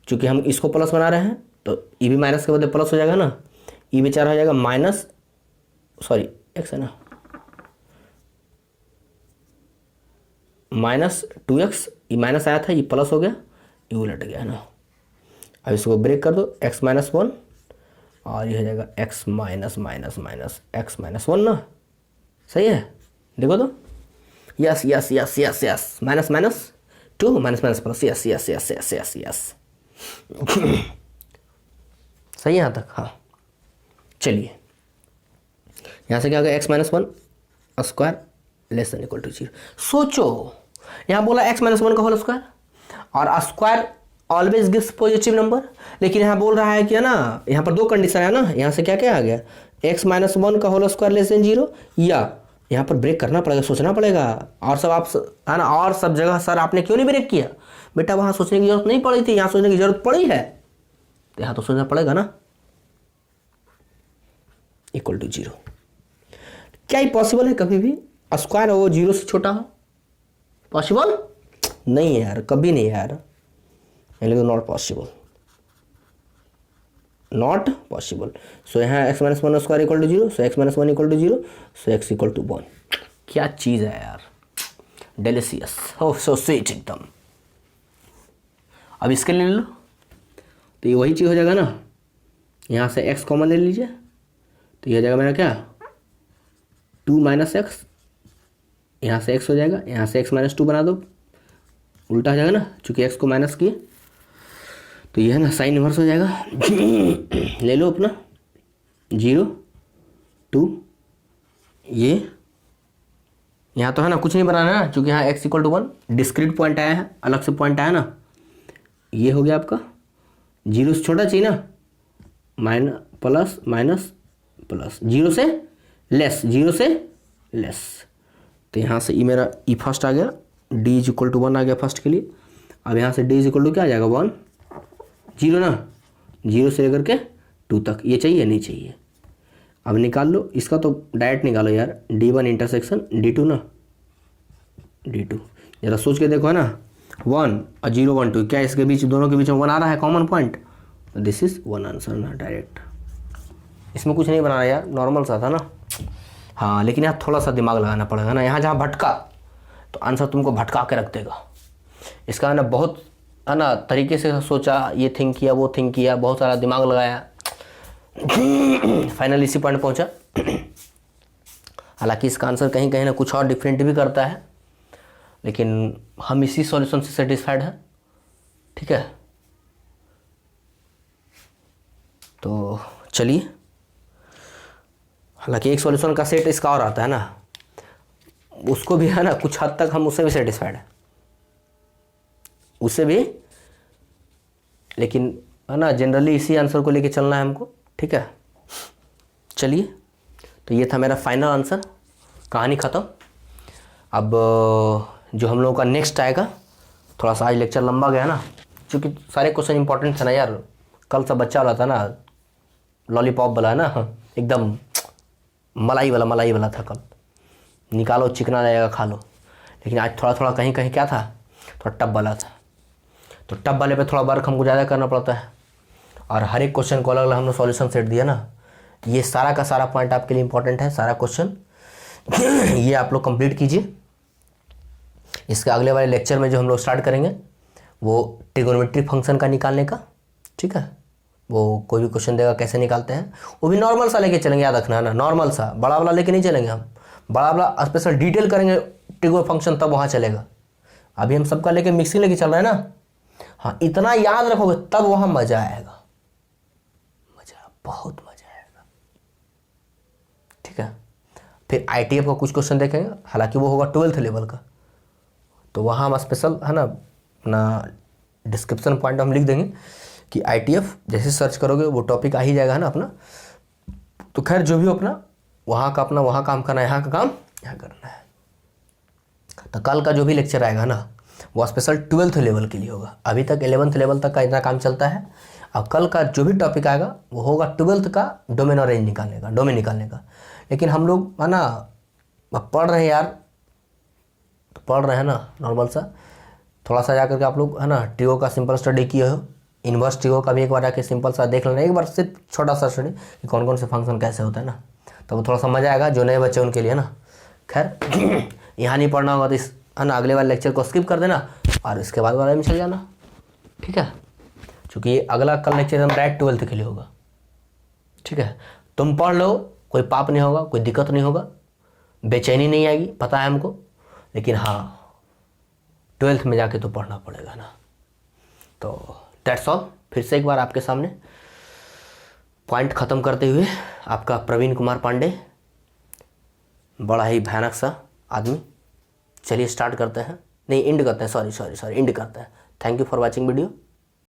चूँकि हम इसको प्लस बना रहे हैं तो ये भी माइनस के बदले प्लस हो जाएगा ना, ये बेचारा हो जाएगा माइनस, सॉरी एक्स है ना, माइनस 2x, ये माइनस आया था, ये प्लस हो गया, ये उलट गया, है ना। अब इसको ब्रेक कर दो, x माइनस 1 और ये हो जाएगा x minus minus minus x minus 1 ना, सही है, देखो तो, yes yes yes yes yes, minus minus 2 minus minus plus, yes yes yes yes yes yes, सही है यहाँ तक, हाँ। चलिए यहाँ से क्या होगा x minus one square less than equal to 0। सोचो यहाँ बोला x माइनस वन का होल स्क्वायर, और square always gives positive number, लेकिन यहाँ बोल रहा है कि है ना, यहाँ पर दो कंडीशन है ना, यहाँ से क्या क्या आ गया, x माइनस वन का होल स्क्वायर लेस देन 0, या यहाँ पर ब्रेक करना पड़ेगा, सोचना पड़ेगा। और सब आप है ना, और सब जगह सर आपने क्यों नहीं ब्रेक किया बेटा, वहाँ सोचने की जरूरत नहीं पड़ी थी, यहाँ सोचने की जरूरत पड़ी है, तो यहाँ तो सोचना पड़ेगा ना। इक्वल टू 0, क्या ये पॉसिबल है कभी भी स्क्वायर वो 0 से छोटा हो? पॉसिबल नहीं है यार, कभी नहीं यार, not possible, not possible. So यहाँ x minus one square equal to 0, so x minus one equal to 0, so x equal to 1। क्या चीज़ है यार, डेलिशियस, हो सो स्वीट एकदम। अब इसके ले लो तो ये वही चीज़ हो जाएगा ना, यहाँ से x कॉमन ले लीजिए तो ये हो जाएगा मेरा क्या 2 माइनस एक्स, यहाँ से x हो जाएगा, यहाँ से x माइनस 2 बना दो, उल्टा हो जाएगा ना, चूँकि x को माइनस किए तो ये है ना साइन इनवर्स हो जाएगा। ले लो अपना 0 2, ये यहाँ तो है ना कुछ नहीं बनाना है, चूँकि यहाँ x equal to 1 discrete point आया है, अलग से पॉइंट आया ना, ये हो गया आपका 0 से छोटा चाहिए ना, माइनस प्लस माइनस प्लस 0 से लेस, 0 से लेस, तो यहाँ से ये मेरा ई फर्स्ट आ गया, d इज इक्वल टू 1 आ गया फर्स्ट के लिए। अब यहाँ से d इज इक्वल टू क्या आ जाएगा 1 0 ना, 0 से लेकर के 2 तक, ये चाहिए नहीं चाहिए। अब निकाल लो इसका, तो डायरेक्ट निकालो यार, d1 इंटरसेक्शन d2 ना, d2 जरा सोच के देखो है ना, 1 और 0 1 2, क्या इसके बीच दोनों के बीच में 1 आ रहा है common point, this is 1 answer ना डायरेक्ट। इसमें कुछ नहीं बनाना यार, नॉर्मल सा था ना। हाँ लेकिन यहाँ थोड़ा सा दिमाग लगाना पड़ेगा ना, यहाँ जहाँ भटका तो आंसर तुमको भटका के रख देगा। इसका है ना बहुत है ना तरीके से सोचा, ये थिंक किया वो थिंक किया, बहुत सारा दिमाग लगाया, फाइनल इसी पॉइंट पहुंचा। हालांकि इसका आंसर कहीं कहीं ना कुछ और डिफरेंट भी करता है, लेकिन हम इसी सॉल्यूशन से सेटिस्फाइड हैं, ठीक है। तो चलिए, हालांकि एक सॉल्यूशन का सेट इसका और आता है ना, उसको भी है ना कुछ हद तक हम उससे भी सेटिस्फाइड हैं, उससे भी, लेकिन है ना जनरली इसी आंसर को लेके चलना है हमको, ठीक है। चलिए, तो ये था मेरा फाइनल आंसर, कहानी ख़त्म। अब जो हम लोगों का नेक्स्ट आएगा, थोड़ा सा आज लेक्चर लंबा गया ना, क्योंकि सारे क्वेश्चन इंपॉर्टेंट थे ना यार, कल सब बच्चा वाला था ना, लॉलीपॉप वाला है ना, एकदम मलाई वाला था कल, निकालो चिकना जाएगा खा लो। लेकिन आज थोड़ा थोड़ा कहीं कहीं क्या था, थोड़ा टफ वाला था, तो टफ वाले पे थोड़ा वर्क हमको ज़्यादा करना पड़ता है, और हर एक क्वेश्चन को अलग अलग हमने सॉल्यूशन सेट दिया ना। ये सारा का सारा पॉइंट आपके लिए इंपॉर्टेंट है, सारा क्वेश्चन ये आप लोग कंप्लीट कीजिए। इसके अगले वाले लेक्चर में जो हम लोग स्टार्ट करेंगे वो ट्रिगोनोमेट्रिक फंक्शन का निकालने का, ठीक है। वो कोई भी क्वेश्चन देगा कैसे निकालते हैं, वो भी नॉर्मल सा लेके चलेंगे, याद रखना है ना, नॉर्मल सा, बड़ा वाला लेके नहीं चलेंगे हम, बड़ा वाला स्पेशल डिटेल करेंगे ट्रिगो फंक्शन, तब वहाँ चलेगा। अभी हम सबका लेके मिक्सिंग लेके चल रहे हैं ना, हाँ इतना याद रखोगे तब वहाँ मज़ा आएगा, मज़ा बहुत मज़ा आएगा, ठीक है। फिर ITF का कुछ क्वेश्चन देखेंगे, हालांकि वो होगा 12th लेवल का, तो वहाँ हम स्पेशल है ना अपना डिस्क्रिप्शन पॉइंट हम लिख देंगे कि ITF जैसे सर्च करोगे वो टॉपिक आ ही जाएगा है ना अपना। तो खैर जो भी हो अपना वहाँ का अपना वहाँ काम करना है, यहाँ का काम यहाँ करना है। तो कल का जो भी लेक्चर आएगा ना वो स्पेशल 12th लेवल के लिए होगा, अभी तक 11th लेवल तक का इतना काम चलता है। अब कल का जो भी टॉपिक आएगा वो होगा 12th का डोमेन और रेंज निकालने का, डोमेन निकालने का। लेकिन हम लोग है ना पढ़ रहे हैं यार, तो पढ़ रहे हैं ना नॉर्मल सा, थोड़ा सा जाकर के आप लोग है ना ट्रिगो का सिंपल स्टडी किए हो, इन्वर्स ट्रिगो का भी एक बार आके सिंपल सा देख लेना, एक बार सिर्फ छोटा सा स्टडी कि कौन कौन से फंक्शन कैसे होता है ना, तो थोड़ा सा मज़ा आएगा जो नए बच्चे उनके लिए ना। खैर यहाँ नहीं पढ़ना होगा तो इस है ना अगले वाले लेक्चर को स्किप कर देना और इसके बाद वाले में चल जाना, ठीक है। चूँकि अगला कल लेक्चर हम डायरेक्ट 12th के लिए होगा, ठीक है। तुम पढ़ लो, कोई पाप नहीं होगा, कोई दिक्कत नहीं होगा, बेचैनी नहीं आएगी, पता है हमको, लेकिन हाँ 12th में जाके तो पढ़ना पड़ेगा ना। तो दैट्स ऑल, फिर से एक बार आपके सामने पॉइंट ख़त्म करते हुए आपका प्रवीण कुमार पांडे, बड़ा ही भयानक सा आदमी। चलिए स्टार्ट करते हैं, नहीं एंड करते हैं, सॉरी एंड करते हैं। Thank you for watching video.